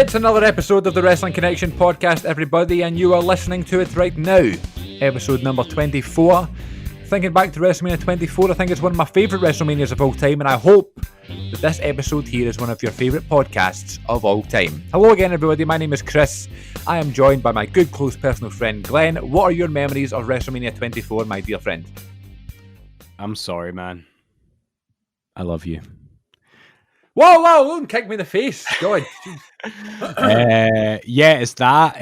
It's another episode of the Wrestling Connection podcast, everybody, and you are listening to it right now. Episode number 24. Thinking back to WrestleMania 24, I think it's one of my favourite WrestleManias of all time, and I hope that this episode here is one of your favourite podcasts of all time. Hello again, everybody. My name is Chris. I am joined by my good, close personal friend, Glenn. What are your memories of WrestleMania 24, my dear friend? I'm sorry, man. I love you. Whoa, don't kick me in the face. God. Yeah, it's that.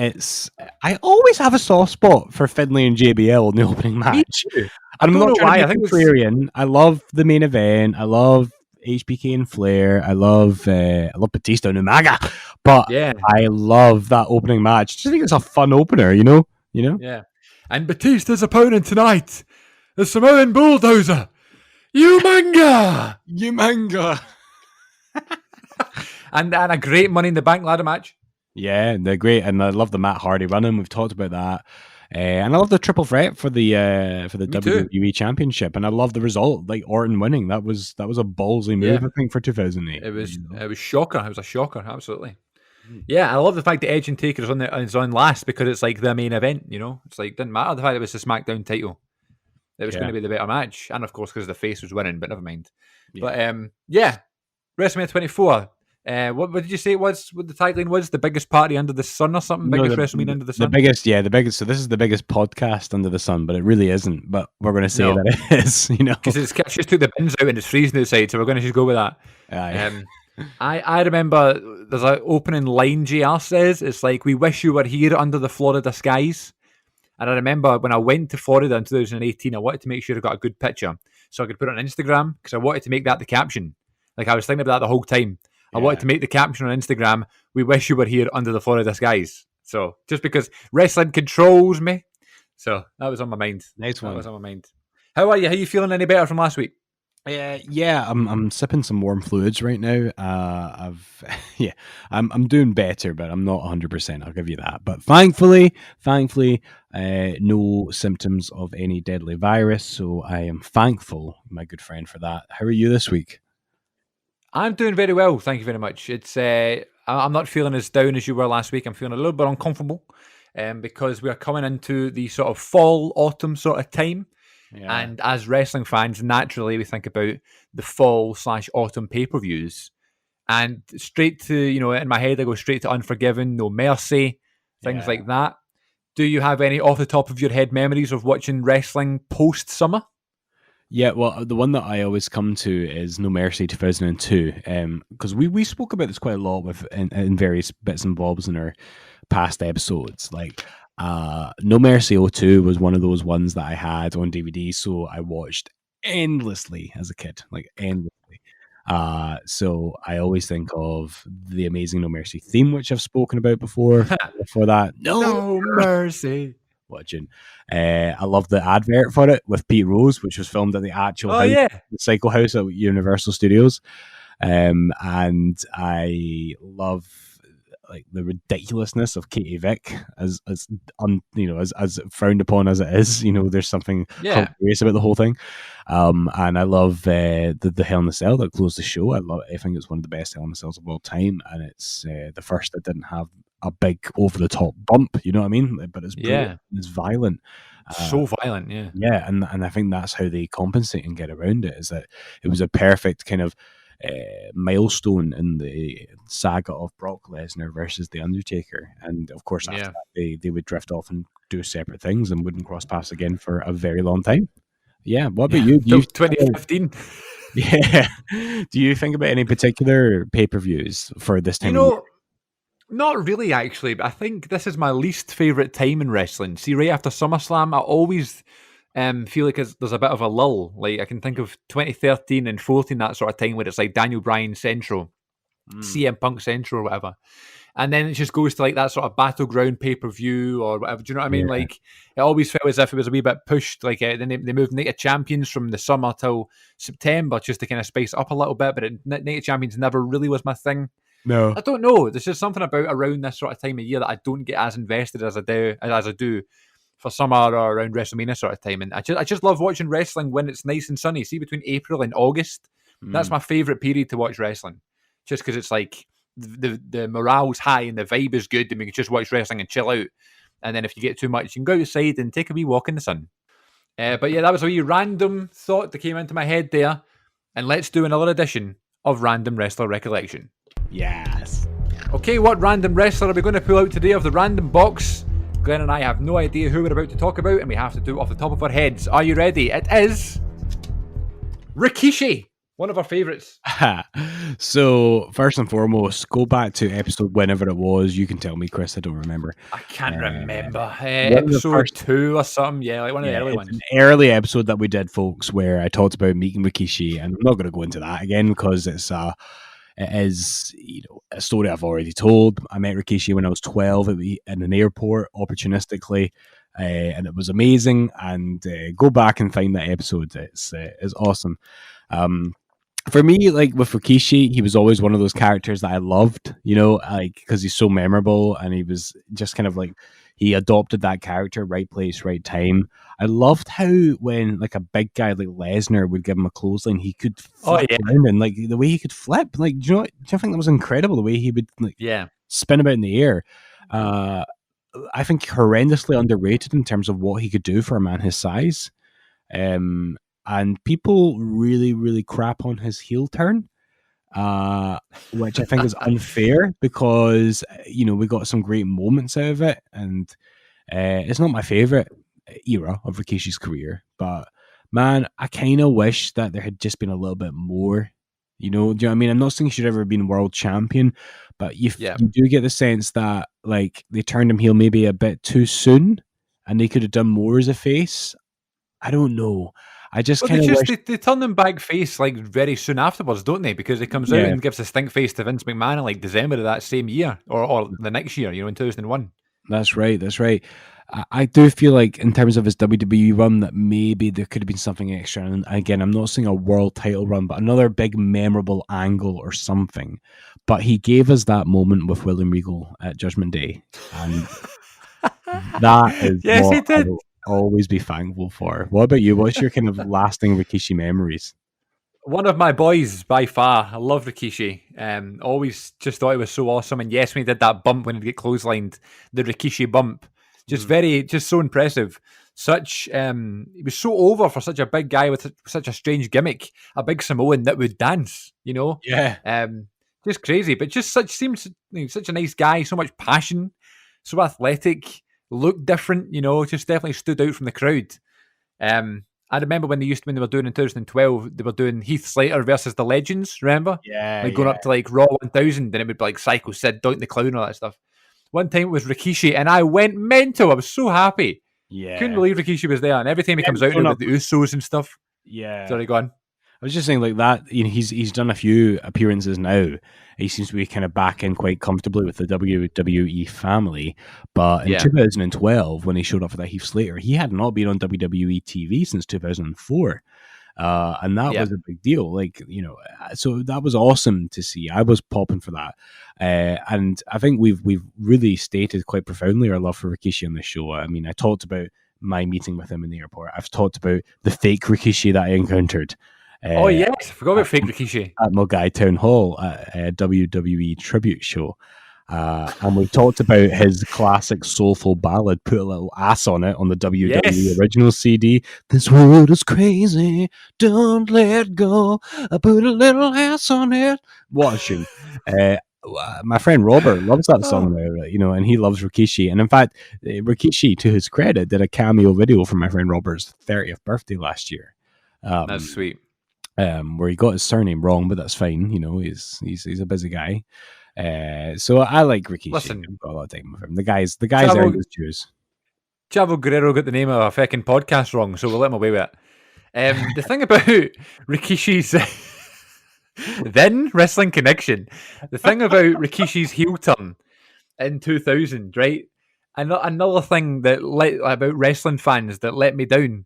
I always have a soft spot for Finlay and JBL in the opening match. I'm not trying to be contrarian. I love the main event. I love HBK and Flair. I love Batista and Umaga. But yeah, I love that opening match. I just think it's a fun opener, you know? Yeah. And Batista's opponent tonight, the Samoan Bulldozer, Umaga. and a great Money in the Bank ladder match. Yeah, they're great, and I love the Matt Hardy running. We've talked about that, and I love the triple threat for the WWE Championship, and I love the result, like Orton winning. That was a ballsy move, I think, for 2008. It was shocker. It was a shocker, absolutely. Yeah, I love the fact that Edge and Taker is on last because it's like the main event. You know, it's like didn't matter the fact it was the SmackDown title. It was going to be the better match, and of course because the face was winning, but never mind. Yeah. But WrestleMania 24. What did you say it was? What the tagline was? The biggest party under the sun or something? WrestleMania under the sun? The biggest. So this is the biggest podcast under the sun, but it really isn't. But we're going to say that it is, Because it's just took the bins out and it's freezing outside, so we're going to just go with that. I remember there's an opening line JR says, it's like, we wish you were here under the Florida skies. And I remember when I went to Florida in 2018, I wanted to make sure I got a good picture so I could put it on Instagram because I wanted to make that the caption. Like I was thinking about that the whole time. I wanted to make the caption on Instagram, we wish you were here under the Florida skies. So, just because wrestling controls me. So, that was on my mind. Nice one. That was on my mind. How are you? How are you feeling any better from last week? I'm sipping some warm fluids right now. I'm doing better, but I'm not 100%. I'll give you that. But thankfully, no symptoms of any deadly virus. So I am thankful, my good friend, for that. How are you this week? I'm doing very well, thank you very much. It's I'm not feeling as down as you were last week. I'm feeling a little bit uncomfortable because we are coming into the sort of fall, autumn sort of time. Yeah. And as wrestling fans, naturally, we think about the fall/autumn pay-per-views. And straight to, in my head, I go straight to Unforgiven, No Mercy, things like that. Do you have any off the top of your head memories of watching wrestling post-summer? Yeah, well, the one that I always come to is No Mercy 2002, because we spoke about this quite a lot in various bits and bobs in our past episodes. Like, No Mercy 02 was one of those ones that I had on DVD, so I watched endlessly as a kid, like endlessly. So I always think of the amazing No Mercy theme, which I've spoken about before. Before that, No Mercy. Watching. I love the advert for it with Pete Rose, which was filmed at the actual house, the Cycle House at Universal Studios. And I love like the ridiculousness of Katie Vick as frowned upon as it is. There's something hilarious about the whole thing. And I love the Hell in a Cell that closed the show. I think it's one of the best Hell in a Cells of all time, and it's the first that didn't have a big over-the-top bump, you know what I mean? But it's brilliant. It's violent. So violent, yeah. Yeah, and I think that's how they compensate and get around it, is that it was a perfect kind of milestone in the saga of Brock Lesnar versus The Undertaker. And of course, after that, they would drift off and do separate things and wouldn't cross paths again for a very long time. Yeah, what about you? 2015. Yeah. Do you think about any particular pay-per-views for this time of year? Not really, actually, but I think this is my least favourite time in wrestling. See, right after SummerSlam, I always feel like there's a bit of a lull. Like, I can think of 2013 and 14, that sort of time where it's like Daniel Bryan Central, CM Punk Central or whatever. And then it just goes to like that sort of battleground pay-per-view or whatever. Do you know what I mean? Yeah. Like, it always felt as if it was a wee bit pushed. Like, then they moved Night of Champions from the summer till September just to kind of spice it up a little bit. But Night of Champions never really was my thing. No, I don't know. There's just something about around this sort of time of year that I don't get as invested as I do for summer or around WrestleMania sort of time. And I just love watching wrestling when it's nice and sunny. See, between April and August, that's my favourite period to watch wrestling. Just because it's like the morale's high and the vibe is good, and we can just watch wrestling and chill out. And then if you get too much, you can go outside and take a wee walk in the sun. But yeah, that was a wee random thought that came into my head there. And let's do another edition of Random Wrestler Recollection. Yes. Okay, what random wrestler are we going to pull out today of the random box? Glenn and I have no idea who we're about to talk about, and we have to do it off the top of our heads. Are you ready? It is Rikishi, one of our favourites. So, first and foremost, go back to episode whenever it was. You can tell me, Chris. I don't remember. I can't remember. Episode 2 or something. Yeah, like one of the early ones. An early episode that we did, folks, where I talked about meeting Rikishi, and I'm not going to go into that again because it is a story I've already told. I met Rikishi when I was 12 in an airport, opportunistically, and it was amazing. And go back and find that episode. It's awesome. For me, like with Rikishi, he was always one of those characters that I loved, like because he's so memorable, and he was just kind of like he adopted that character, right place, right time. I loved how when like a big guy like Lesnar would give him a clothesline, he could flip around, and like the way he could flip, like do you think that was incredible? The way he would spin about in the air. I think horrendously underrated in terms of what he could do for a man his size. And people really, really crap on his heel turn, which I think is unfair because, we got some great moments out of it. And it's not my favorite era of Rikishi's career. But, man, I kind of wish that there had just been a little bit more. Do you know what I mean? I'm not saying he should ever have been world champion, but you do get the sense that, like, they turned him heel maybe a bit too soon and they could have done more as a face. I don't know. I just kind of they turn them back face like very soon afterwards, don't they? Because he comes out and gives a stink face to Vince McMahon in like December of that same year or the next year, in 2001. That's right. I do feel like in terms of his WWE run that maybe there could have been something extra. And again, I'm not saying a world title run, but another big memorable angle or something. But he gave us that moment with William Regal at Judgment Day, and that is he did. Always be thankful for. What about you? What's your kind of lasting Rikishi memories? One of my boys by far. I love Rikishi. Always just thought it was so awesome. And yes, when he did that bump when he'd get clotheslined, the Rikishi bump, just so impressive. He was so over for such a big guy with such a strange gimmick, a big Samoan that would dance. Yeah. Just crazy, but just seems such a nice guy, so much passion, so athletic. Looked different, just definitely stood out from the crowd. I remember when they were doing in 2012, they were doing Heath Slater versus the Legends, remember? Yeah. Going up to like Raw 1000, and it would be like Psycho Sid, Doink the Clown, and all that stuff. One time it was Rikishi, and I went mental. I was so happy. Yeah. Couldn't believe Rikishi was there, and every time he comes out with the Usos and stuff. Yeah. Sorry, go on. I was just saying like that, he's done a few appearances now. He seems to be kind of back in quite comfortably with the WWE family. But in 2012, when he showed up for that Heath Slater, he had not been on WWE TV since 2004. And that was a big deal. So that was awesome to see. I was popping for that. And I think we've really stated quite profoundly our love for Rikishi on this show. I mean, I talked about my meeting with him in the airport. I've talked about the fake Rikishi that I encountered. Yes, I forgot about fake Rikishi. At Mulgai Town Hall at a WWE tribute show. And we talked about his classic soulful ballad, Put a Little Ass on It, on the WWE original CD. This world is crazy, don't let go. I put a little ass on it. What a tune. My friend Robert loves that song now, and he loves Rikishi. And in fact, Rikishi, to his credit, did a cameo video for my friend Robert's 30th birthday last year. That's sweet. Where he got his surname wrong, but that's fine. He's a busy guy. So I like Rikishi. Listen, I've got a lot of time with him. The guys earned his dues. Chavo Guerrero got the name of a fucking podcast wrong, so we'll let him away with it. The thing about Rikishi's then Wrestling Connection, the thing about Rikishi's heel turn in 2000, right? Another thing that about wrestling fans that let me down.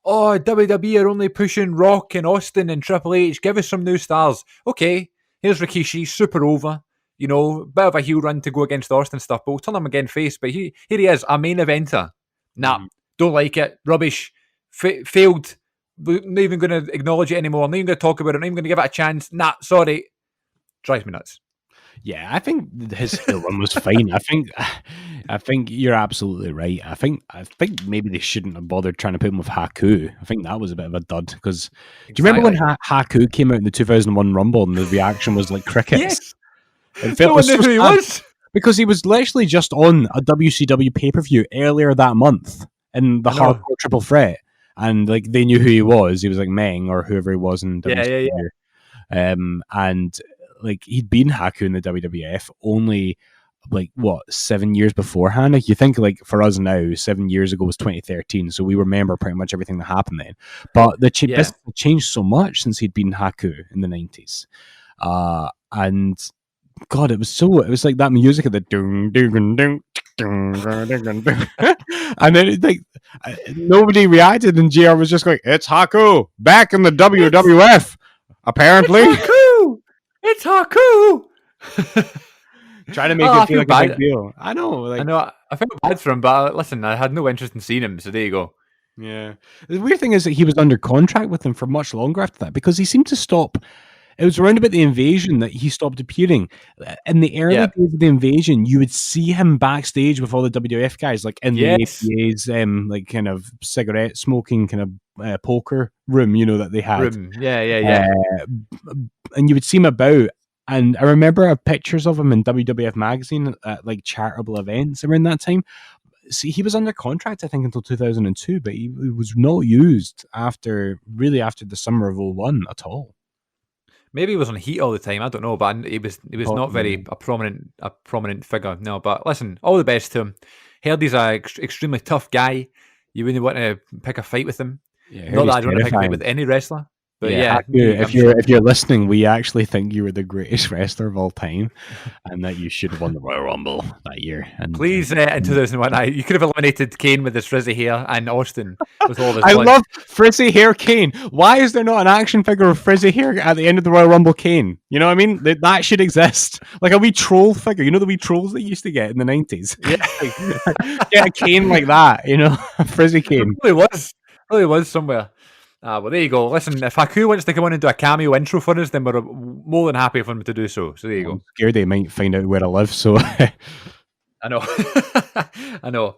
Oh, WWE are only pushing Rock and Austin and Triple H. Give us some new stars. Okay, here's Rikishi, super over. Bit of a heel run to go against Austin stuff, but we'll turn him again face. But here he is, a main eventer. Nah, don't like it. Rubbish. Failed. Not even going to acknowledge it anymore. Not even going to talk about it. Not even going to give it a chance. Nah, sorry. Drives me nuts. Yeah, I think his heel run was fine. I think you're absolutely right. I think maybe they shouldn't have bothered trying to put him with Haku. I think that was a bit of a dud because do you remember when Haku came out in the 2001 Rumble and the reaction was like crickets? Yes, It felt no one knew who he was because he was literally just on a WCW pay per view earlier that month in the Hardcore Triple Threat, and like they knew who he was. He was like Meng or whoever he was in WCW. Yeah. And like he'd been Haku in the WWF only like what 7 years beforehand. Like you think like for us now, 7 years ago was 2013, so we remember pretty much everything that happened then. But this changed so much since he'd been Haku in the 90s, and God, it was like that music of the dung dung dung. And then like nobody reacted, and JR was just going, "It's Haku back in the WWF." Apparently, it's Haku. Trying to make it feel like a big deal. I know. I felt bad for him, but listen, I had no interest in seeing him, so there you go. Yeah. The weird thing is that he was under contract with them for much longer after that because he seemed to stop. It was around about the invasion that he stopped appearing. In the early days of the invasion, you would see him backstage with all the WWF guys, like in the APA's like kind of cigarette smoking kind of poker room, you know, that they had. Yeah. And you would see him about. And I remember pictures of him in WWF magazine at like charitable events around that time. See, he was under contract, I think, until 2002, but he was not used after the summer of 01 at all. Maybe he was on Heat all the time. I don't know, but he was not very a prominent figure. No, but listen, all the best to him. Heard he's a extremely tough guy. You wouldn't want to pick a fight with him. Yeah, not that I don't want to pick a fight with any wrestler. But if you're listening, we actually think you were the greatest wrestler of all time, and that you should have won the Royal Rumble that year. And please, in 2001, you could have eliminated Kane with his frizzy hair and Austin with all this. I love frizzy hair Kane. Why is there not an action figure of frizzy hair at the end of the Royal Rumble Kane? You know what I mean? That should exist. Like a wee troll figure. You know the wee trolls that you used to get in the 90s? Yeah. Get a Kane like that, you know? A frizzy Kane. It really was somewhere. Well, there you go. Listen, if Haku wants to come on and do a cameo intro for us, then we're more than happy for him to do so. So there you go. I'm scared they might find out where I live, so... I know. I know.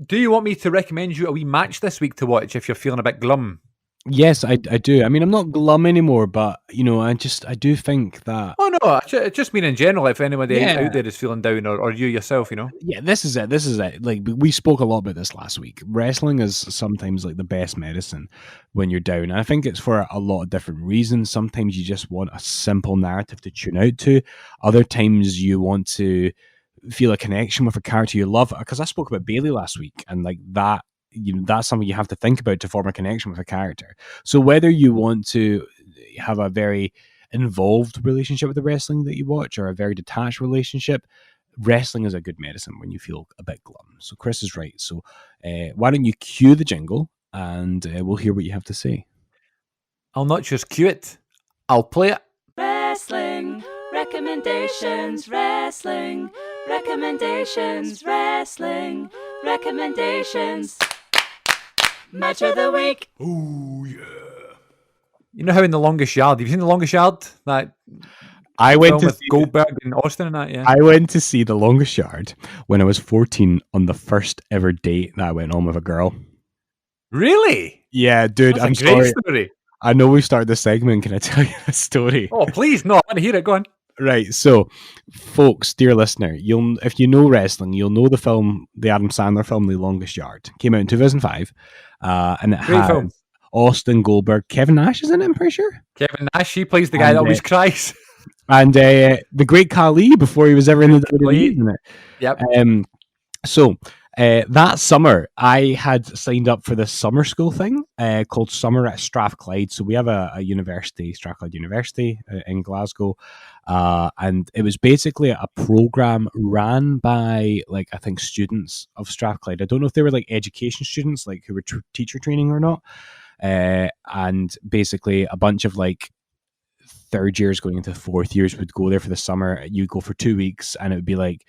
Do you want me to recommend you a wee match this week to watch if you're feeling a bit glum? Yes, I do. I mean, I'm not glum anymore, but, you know, I do think that... Oh, no, I just mean in general, if anybody out there is feeling down, or you yourself, you know? Yeah, this is it. Like, we spoke a lot about this last week. Wrestling is sometimes, like, the best medicine when you're down. And I think it's for a lot of different reasons. Sometimes you just want a simple narrative to tune out to. Other times you want to feel a connection with a character you love. Because I spoke about Bayley last week, and, like, that... You know, that's something you have to think about to form a connection with a character. So whether you want to have a very involved relationship with the wrestling that you watch or a very detached relationship, wrestling is a good medicine when you feel a bit glum. So Chris is right. So why don't you cue the jingle and we'll hear what you have to say. I'll not just cue it, I'll play it. Wrestling recommendations, wrestling recommendations, wrestling recommendations. Match of the week. Oh yeah! You know how in The Longest Yard? Have you seen The Longest Yard? That I went to see Goldberg and Austin and that. Yeah, I went to see The Longest Yard when I was 14 on the first ever date that I went on with a girl. Really? Yeah, dude. That's a great story. I know we started the segment. Can I tell you a story? Oh, please! No, I want to hear it. Go on. Right, so, folks, dear listener, if you know wrestling, you'll know the Adam Sandler film, The Longest Yard. Came out in 2005, and it had Austin, Goldberg, Kevin Nash is in it, I'm pretty sure. Kevin Nash, he plays the guy that always cries. And the Great Khali before he was ever in the WWE, isn't it? Yep. So, that summer, I had signed up for this summer school thing called Summer at Strathclyde. So we have a university, Strathclyde University in Glasgow, and it was basically a program ran by, like, I think students of Strathclyde. I don't know if they were like education students, like who were teacher training or not. And basically a bunch of like third years going into fourth years would go there for the summer. You'd go for 2 weeks, and it would be like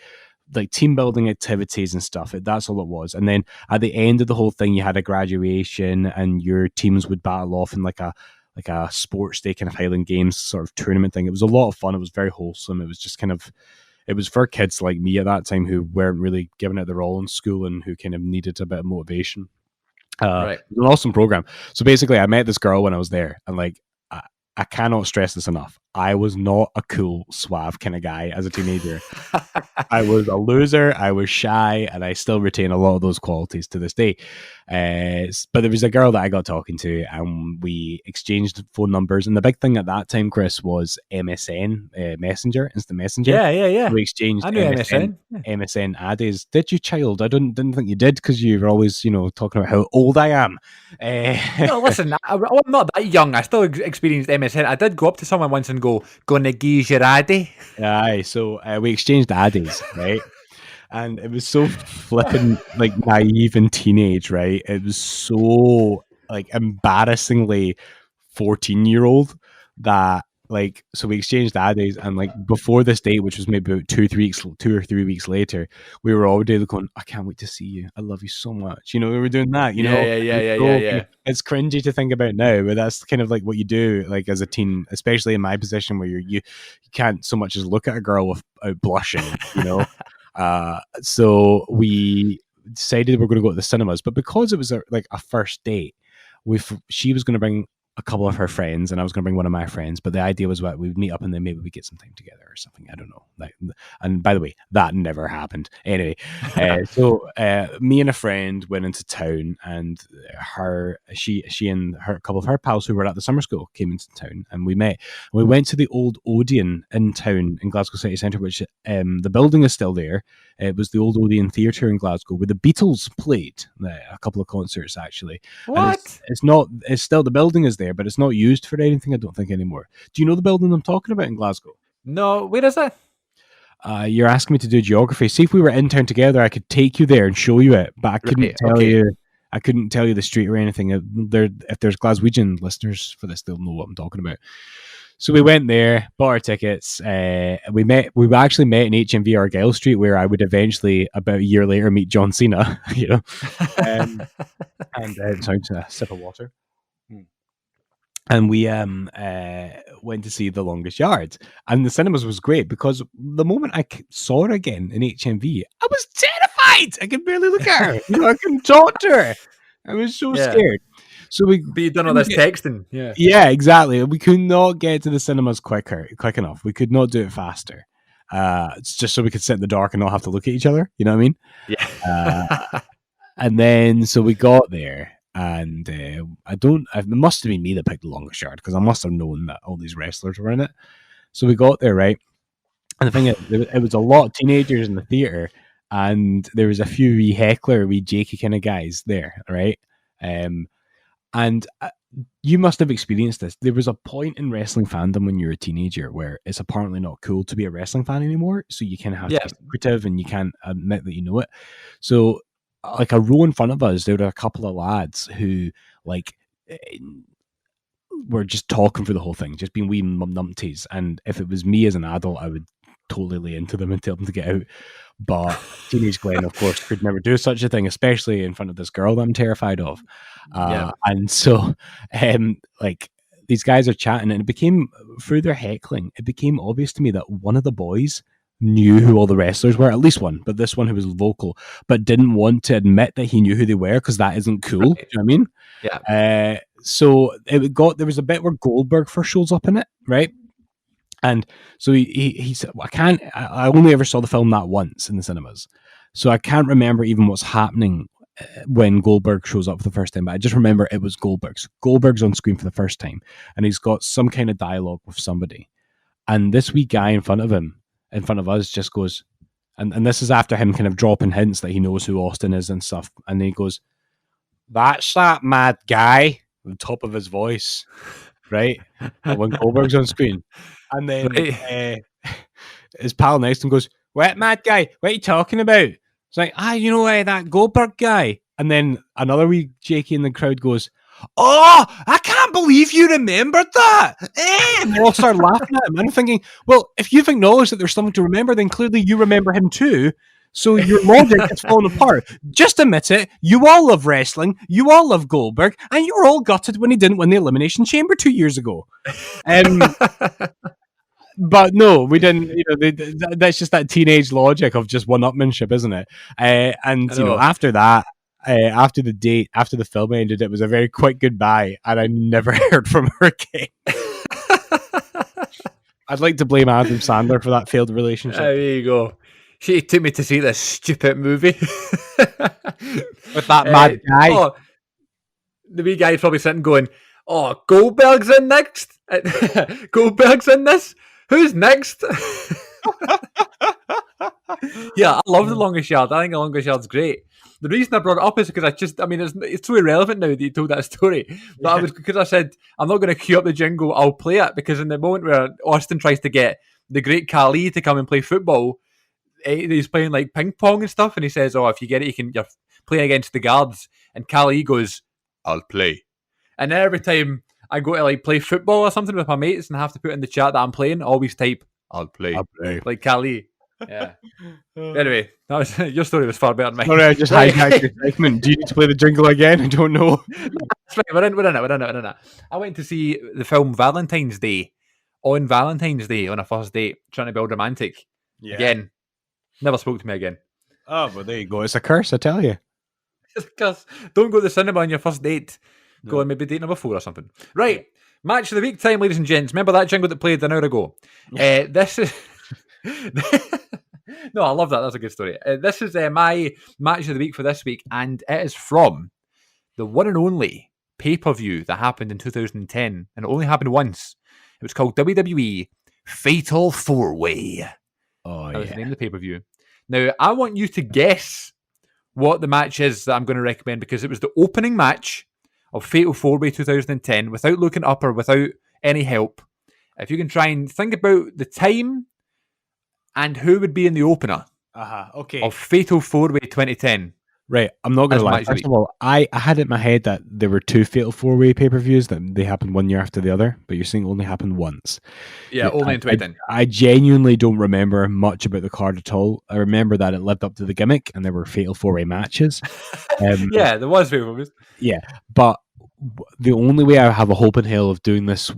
team building activities and stuff. That's all it was. And then at the end of the whole thing, you had a graduation, and your teams would battle off in like a like a sports day kind of Highland Games sort of tournament thing. It was a lot of fun. It was very wholesome. It was just kind of, it was for kids like me at that time who weren't really giving it their all in school and who kind of needed a bit of motivation. Right. It was an awesome program. So basically, I met this girl when I was there, and like, I cannot stress this enough. I was not a cool, suave kind of guy as a teenager. I was a loser. I was shy, and I still retain a lot of those qualities to this day. But there was a girl that I got talking to, and we exchanged phone numbers. And the big thing at that time, Chris, was MSN Messenger, Instant Messenger. Yeah. We exchanged MSN. MSN addies. Did you, child? I didn't think you did, because you were always, talking about how old I am. No, listen, I'm not that young. I still experienced MSN. I did go up to someone once and go, "Gonna give your addy." Aye, so we exchanged addies, right? And it was so flippin' like naive and teenage, right? It was so like embarrassingly 14-year-old that like, so we exchanged addies, and like before this date, which was maybe about 2 or 3 weeks later, we were already going, "I can't wait to see you. I love you so much." We were doing that, Yeah. It's cringy to think about now, but that's kind of like what you do, like as a teen, especially in my position where you can't so much as look at a girl without blushing, So we decided we're going to go to the cinemas, but because it was a first date, she was going to bring a couple of her friends, and I was going to bring one of my friends. But the idea was what we'd meet up and then maybe we get some time together or something. I don't know. And by the way, that never happened. Anyway, so me and a friend went into town, and she and a couple of her pals who were at the summer school came into town, and we met. We went to the old Odeon in town in Glasgow City Centre, which the building is still there. It was the old Odeon Theatre in Glasgow, where the Beatles played a couple of concerts actually. What? It's still, the building is there, but it's not used for anything, I don't think, anymore. Do you know the building I'm talking about in Glasgow? No, where is it? You're asking me to do geography. See, if we were in town together, I could take you there and show you it, but I couldn't tell you. I couldn't tell you the street or anything. If there's Glaswegian listeners for this, they'll know what I'm talking about. So we went there, bought our tickets. We actually met in HMV Argyle Street, where I would eventually, about a year later, meet John Cena. And sorry, a sip of water. And we went to see The Longest Yard, and the cinemas was great because the moment I saw her again in HMV, I was terrified. I could barely look at her. I couldn't talk to her. I was so scared. So but you done all this texting, yeah, exactly. We could not get to the cinemas quick enough. We could not do it faster. It's just so we could sit in the dark and not have to look at each other. You know what I mean? Yeah. And then so we got there, and it must have been me that picked The Longest Yard, because I must have known that all these wrestlers were in it. So we got there, right? And the thing is, it was a lot of teenagers in the theater, and there was a few wee jakey kind of guys there, right? And you must have experienced this. There was a point in wrestling fandom when you're a teenager where it's apparently not cool to be a wrestling fan anymore. So you kind of have to be secretive, and you can't admit that you know it. So, like a row in front of us, there were a couple of lads who were just talking for the whole thing, just being wee numpties. And if it was me as an adult, I would totally lay into them and tell them to get out. But teenage Glenn, of course, could never do such a thing, especially in front of this girl that I'm terrified of. And so, these guys are chatting, and it became, through their heckling, it became obvious to me that one of the boys knew who all the wrestlers were, at least one, but this one who was vocal, but didn't want to admit that he knew who they were, because that isn't cool. Right. Do you know what I mean? Yeah. So there was a bit where Goldberg first shows up in it, right? And so he said, I only ever saw the film that once in the cinemas, so I can't remember even what's happening when Goldberg shows up for the first time, but I just remember it was Goldberg. So Goldberg's on screen for the first time, and he's got some kind of dialogue with somebody, and this wee guy in front of us just goes, and this is after him kind of dropping hints that he knows who Austin is and stuff, and he goes, "That's that mad guy," at the top of his voice, right? When Goldberg's on screen. And then his pal next to him goes, "What mad guy? What are you talking about?" It's like, that Goldberg guy. And then another wee Jakey in the crowd goes, "Oh, I can't believe you remembered that." And they all start laughing at him. And I'm thinking, well, if you've acknowledged that there's something to remember, then clearly you remember him too. So your logic has fallen apart. Just admit it. You all love wrestling. You all love Goldberg, and you're all gutted when he didn't win the Elimination Chamber 2 years ago. But no, we didn't. That's just that teenage logic of just one-upmanship, isn't it? And after that, after the film ended, it was a very quick goodbye, and I never heard from her again. I'd like to blame Adam Sandler for that failed relationship. There you go. She took me to see this stupid movie with that mad guy. Oh, the wee guy's probably sitting going, "Oh, Goldberg's in next. Goldberg's in this. Who's next?" Yeah, I love The Longest Yard. I think The Longest Yard's great. The reason I brought it up is because it's so irrelevant now that you told that story. But because I said, I'm not going to cue up the jingle, I'll play it. Because in the moment where Austin tries to get the great Khali to come and play football, he's playing like ping pong and stuff. And he says, "Oh, if you get it, you're playing against the guards." And Khali goes, "I'll play." And then every time I go to like play football or something with my mates and have to put in the chat that I'm playing, I always type, "I'll play." Like Khali. Yeah. Anyway, that was your story was far better than mine. Sorry, I just hijacked your segment. Do you need to play the jingle again? I don't know. We're in it. I went to see the film Valentine's Day on Valentine's Day on a first date, trying to build romantic. Yeah. Again, never spoke to me again. Oh, well, there you go. It's a curse, I tell you. It's a curse. Don't go to the cinema on your first date. No. Go on maybe date number 4 or something. Right. Match of the week time, ladies and gents. Remember that jingle that played an hour ago? This is... No, I love that. That's a good story. This is my match of the week for this week, and it is from the one and only pay-per-view that happened in 2010, and it only happened once. It was called WWE Fatal 4-Way. Oh, that was the name of the pay-per-view. Now, I want you to guess what the match is that I'm going to recommend, because it was the opening match of Fatal 4-Way 2010, without looking up or without any help. If you can try and think about the time and who would be in the opener of Fatal 4-Way 2010. Right, I'm not going to lie. First of all, I had it in my head that there were 2 Fatal 4-Way pay-per-views, that they happened one year after the other, but you're saying only happened once. Yeah, only in 2010. I genuinely don't remember much about the card at all. I remember that it lived up to the gimmick, and there were Fatal 4-Way matches. Yeah, there was Fatal 4-Way. Yeah, but the only way I have a hope in hell of doing this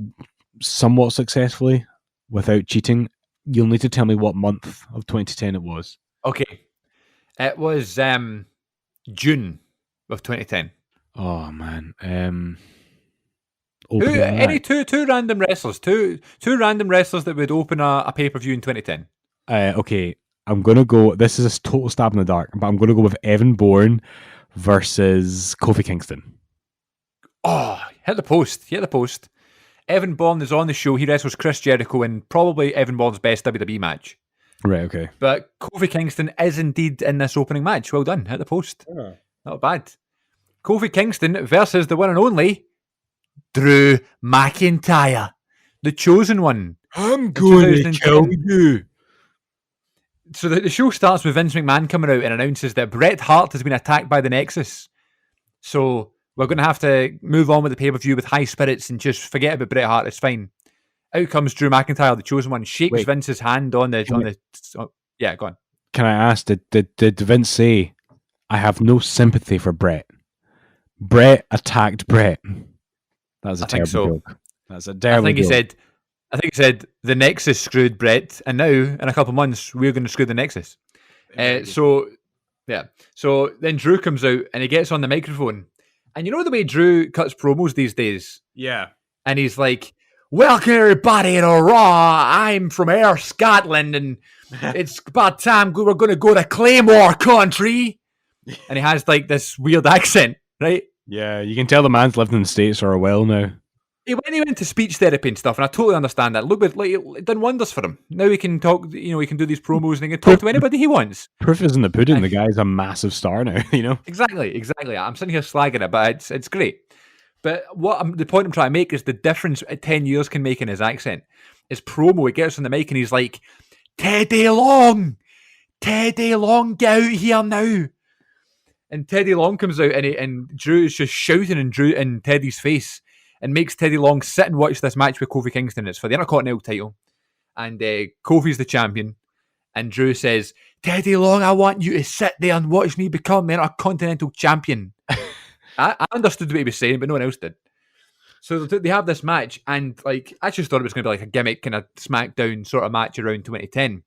somewhat successfully without cheating, you'll need to tell me what month of 2010 it was. Okay. It was June of 2010. Oh, man. Two random wrestlers. Two random wrestlers that would open a pay-per-view in 2010. Okay. I'm going to go... This is a total stab in the dark, but I'm going to go with Evan Bourne versus Kofi Kingston. Oh, hit the post. Evan Bourne is on the show. He wrestles Chris Jericho in probably Evan Bourne's best WWE match. Right, okay. But Kofi Kingston is indeed in this opening match. Well done. Hit the post. Oh. Not bad. Kofi Kingston versus the one and only Drew McIntyre. The chosen one. I'm going to kill you. So the show starts with Vince McMahon coming out and announces that Bret Hart has been attacked by the Nexus. So we're going to have to move on with the pay-per-view with high spirits and just forget about Bret Hart. It's fine. Out comes Drew McIntyre, the chosen one, shakes Vince's hand on the. Yeah, go on. Can I ask, did Vince say, "I have no sympathy for Bret"? Bret attacked Bret. That's a terrible joke. That's a terrible joke. I think he said the Nexus screwed Bret, and now in a couple of months we're going to screw the Nexus. So then Drew comes out and he gets on the microphone. And you know the way Drew cuts promos these days? Yeah. And he's like, "Welcome everybody to Raw. I'm from Air Scotland and it's about time we're going to go to Claymore country." And he has like this weird accent, right? Yeah, you can tell the man's lived in the States for a while now. He went to speech therapy and stuff, and I totally understand that. Look, it done wonders for him. Now he can talk, he can do these promos and he can talk to anybody he wants. Proof is in the pudding. The guy's a massive star now, Exactly. I'm sitting here slagging it, but it's great. But the point I'm trying to make is the difference 10 years can make in his accent. His promo, he gets on the mic and he's like, Teddy Long, get out here now. And Teddy Long comes out and Drew is just shouting in Teddy's face and makes Teddy Long sit and watch this match with Kofi Kingston. It's for the Intercontinental title. And Kofi's the champion. And Drew says, Teddy Long, I want you to sit there and watch me become Intercontinental Champion. I understood what he was saying, but no one else did. So they have this match, and like I just thought it was going to be like a gimmick kind of SmackDown sort of match around 2010.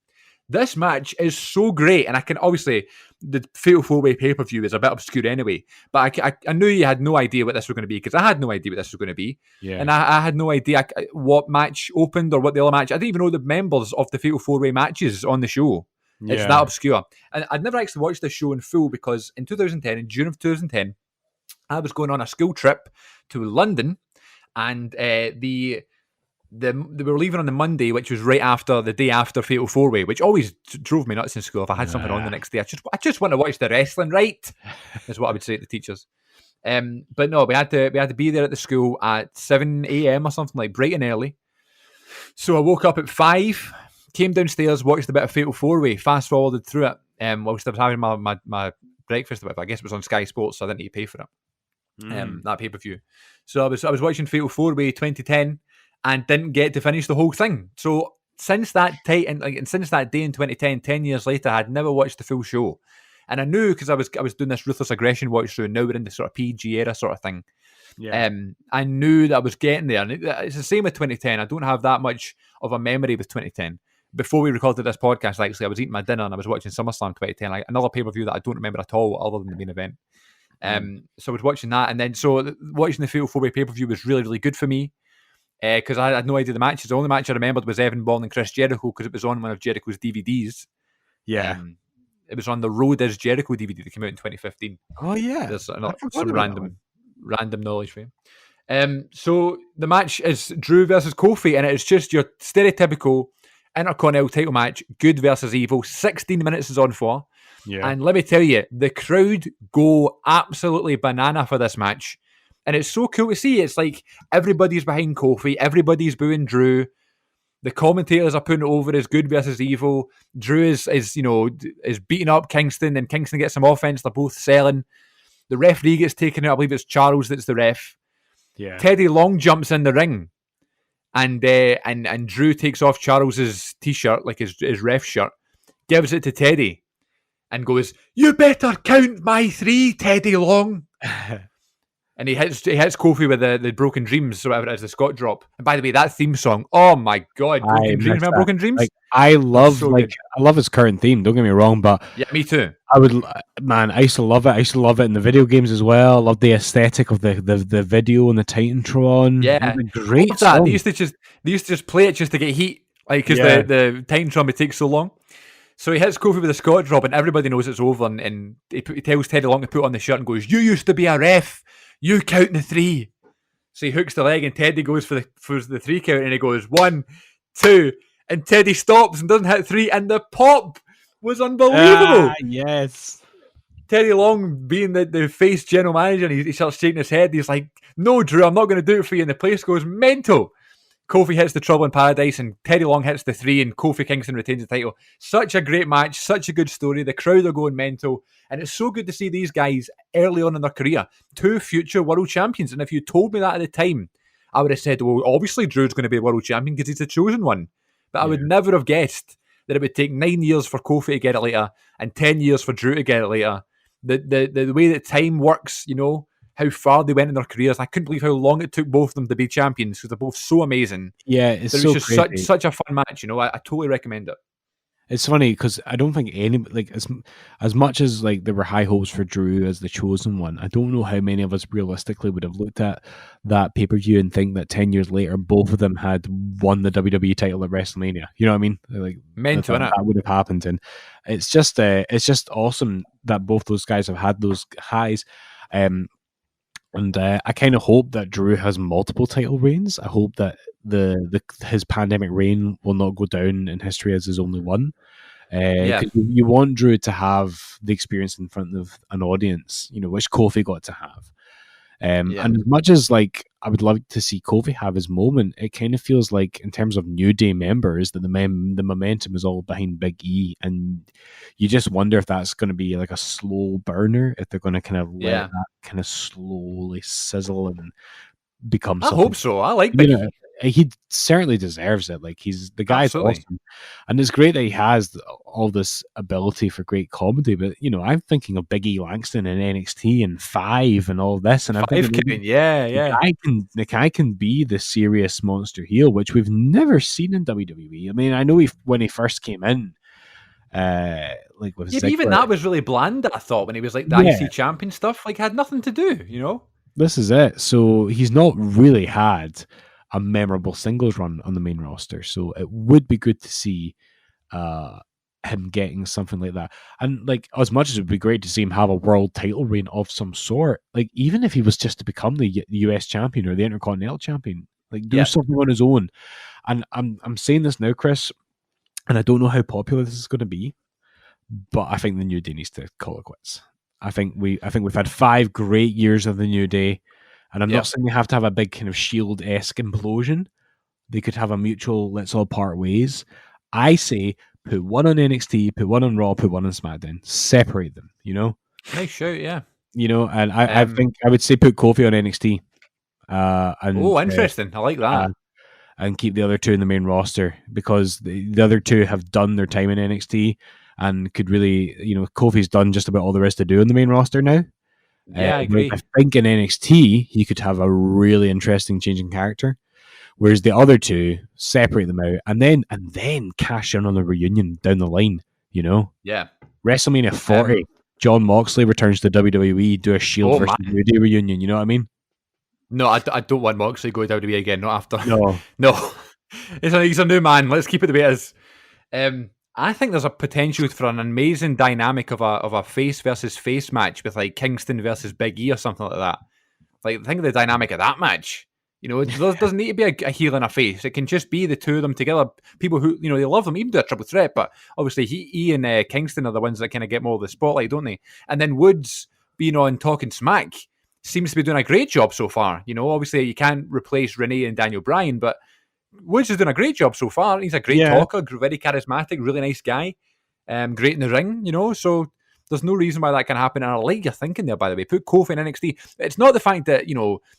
This match is so great, and I can obviously the Fatal 4-Way pay-per-view is a bit obscure anyway, but I knew you had no idea what this was going to be because I had no idea what this was going to be, and I had no idea what match opened or what the other match. I didn't even know the members of the Fatal 4-Way matches on the show. It's that obscure, and I'd never actually watched this show in full because in 2010, in June of 2010, I was going on a school trip to London, and they were leaving on the Monday, which was right after the day after Fatal 4-Way, which always drove me nuts in school. If I had something on the next day, I just want to watch the wrestling, right? Is what I would say to the teachers. But no, we had to be there at the school at 7 a.m. or something, like bright and early. So I woke up at 5, came downstairs, watched a bit of Fatal 4-Way, fast forwarded through it, whilst I was having my breakfast. I guess it was on Sky Sports, so I didn't need to pay for it. That pay-per-view. So I was watching Fatal 4-Way 2010 and didn't get to finish the whole thing. So since that day in 2010, 10 years later, I had never watched the full show. And I knew because I was doing this Ruthless Aggression watch through, and now we're in the sort of PG era sort of thing. Yeah. I knew that I was getting there. And it's the same with 2010. I don't have that much of a memory with 2010. Before we recorded this podcast, actually, I was eating my dinner and I was watching SummerSlam 2010, like another pay-per-view that I don't remember at all other than the main event. So I was watching that, and then watching the Fatal 4-Way pay-per-view was really, really good for me because I had no idea the matches. The only match I remembered was Evan Bourne and Chris Jericho because it was on one of Jericho's DVDs. Yeah. It was on the Road is Jericho DVD that came out in 2015. Oh, yeah. There's some random knowledge for you. So the match is Drew versus Kofi, and it's just your stereotypical Intercontinental title match, good versus evil. 16 minutes is on for. Yeah. And let me tell you, the crowd go absolutely banana for this match. And it's so cool to see. It's like everybody's behind Kofi. Everybody's booing Drew. The commentators are putting it over as good versus evil. Drew is beating up Kingston, and Kingston gets some offense. They're both selling. The referee gets taken out. I believe it's Charles that's the ref. Yeah. Teddy Long jumps in the ring. And Drew takes off Charles's t-shirt, like his ref shirt, gives it to Teddy, and goes, "You better count my 3, Teddy Long." And he hits Kofi with the Broken Dreams, or whatever it is, the Scott drop. And by the way, that theme song, oh my god, Broken Dreams, remember Broken Dreams? Like, I love his current theme. Don't get me wrong, but yeah, me too. I used to love it. I used to love it in the video games as well. I love the aesthetic of the video and the Titantron. Yeah, great. That they used to just play it just to get heat, like because the Titantron would take so long. So he hits Kofi with a Scott drop, and everybody knows it's over. And he tells Teddy Long to put on the shirt and goes, "You used to be a ref. You count the 3." So he hooks the leg, and Teddy goes for the 3 count, and he goes 1, 2, and Teddy stops and doesn't hit 3, and the pop was unbelievable. Yes. Teddy Long being the face general manager, and he starts shaking his head. He's like, "No, Drew, I'm not going to do it for you." And the place goes mental. Kofi hits the Trouble in Paradise, and Teddy Long hits the 3, and Kofi Kingston retains the title. Such a great match, such a good story. The crowd are going mental, and it's so good to see these guys early on in their career, 2 future world champions. And if you told me that at the time, I would have said, well, obviously Drew's going to be a world champion because he's the chosen one. But I would never have guessed that it would take 9 years for Kofi to get it later, and 10 years for Drew to get it later. The way that time works, how far they went in their careers. I couldn't believe how long it took both of them to be champions because they're both so amazing. Yeah, it was just such a fun match. I totally recommend it. It's funny because I don't think as much as like there were high hopes for Drew as the chosen one, I don't know how many of us realistically would have looked at that pay-per-view and think that 10 years later both of them had won the WWE title at WrestleMania. You know what I mean? Like mental, that would have happened, and it's just awesome that both those guys have had those highs. And I kind of hope that Drew has multiple title reigns. I hope that his pandemic reign will not go down in history as his only one. You want Drew to have the experience in front of an audience, which Kofi got to have. And as much as like I would love to see Kofi have his moment, it kind of feels like in terms of New Day members that the momentum is all behind Big E, and you just wonder if that's going to be like a slow burner, if they're going to kind of let that kind of slowly sizzle and become. I hope so. I like Big E. he certainly deserves it. Like, he's the guy's awesome, and it's great that he has all this ability for great comedy. But I'm thinking of Big E Langston in NXT and Five and all this, and I'm thinking, the guy can be the serious monster heel, which we've never seen in WWE. I mean, I know when he first came in, like with Ziggler, even that was really bland. I thought when he was like the IC champion stuff, like had nothing to do. This is it. So he's not really had a memorable singles run on the main roster. So it would be good to see him getting something like that. And like, as much as it would be great to see him have a world title reign of some sort, like even if he was just to become the US champion or the Intercontinental champion, like do something on his own. And I'm saying this now, Chris, and I don't know how popular this is going to be, but I think the New Day needs to call it quits. I think we've had 5 great years of the New Day. And I'm not saying they have to have a big kind of Shield-esque implosion. They could have a mutual let's all part ways. I say put one on NXT, put one on Raw, put one on SmackDown. Separate them, Nice shout, yeah. And I think I would say put Kofi on NXT. Interesting. I like that. And keep the other 2 in the main roster, because the other 2 have done their time in NXT and could really, Kofi's done just about all there is to do in the main roster now. Yeah, I agree. I think in NXT, he could have a really interesting changing character. Whereas the other 2, separate them out and then cash in on a reunion down the line, Yeah. WrestleMania 40, Jon Moxley returns to WWE, do a Shield versus New Day reunion, you know what I mean? No, I don't want Moxley to go to WWE again, not after. No. He's a new man. Let's keep it the way it is. I think there's a potential for an amazing dynamic of a face versus face match with like Kingston versus Big E or something like that. Like, think of the dynamic of that match. There doesn't need to be a heel and a face. It can just be the 2 of them together. People who they love them, even do a triple threat. But obviously, he and Kingston are the ones that kind of get more of the spotlight, don't they? And then Woods being on Talking Smack seems to be doing a great job so far. Obviously you can't replace Renee and Daniel Bryan, but Woods is doing a great job so far. He's a great talker, very charismatic, really nice guy, great in the ring, so there's no reason why that can happen. And I like your thinking there, by the way. Put Kofi in NXT. It's not the fact that,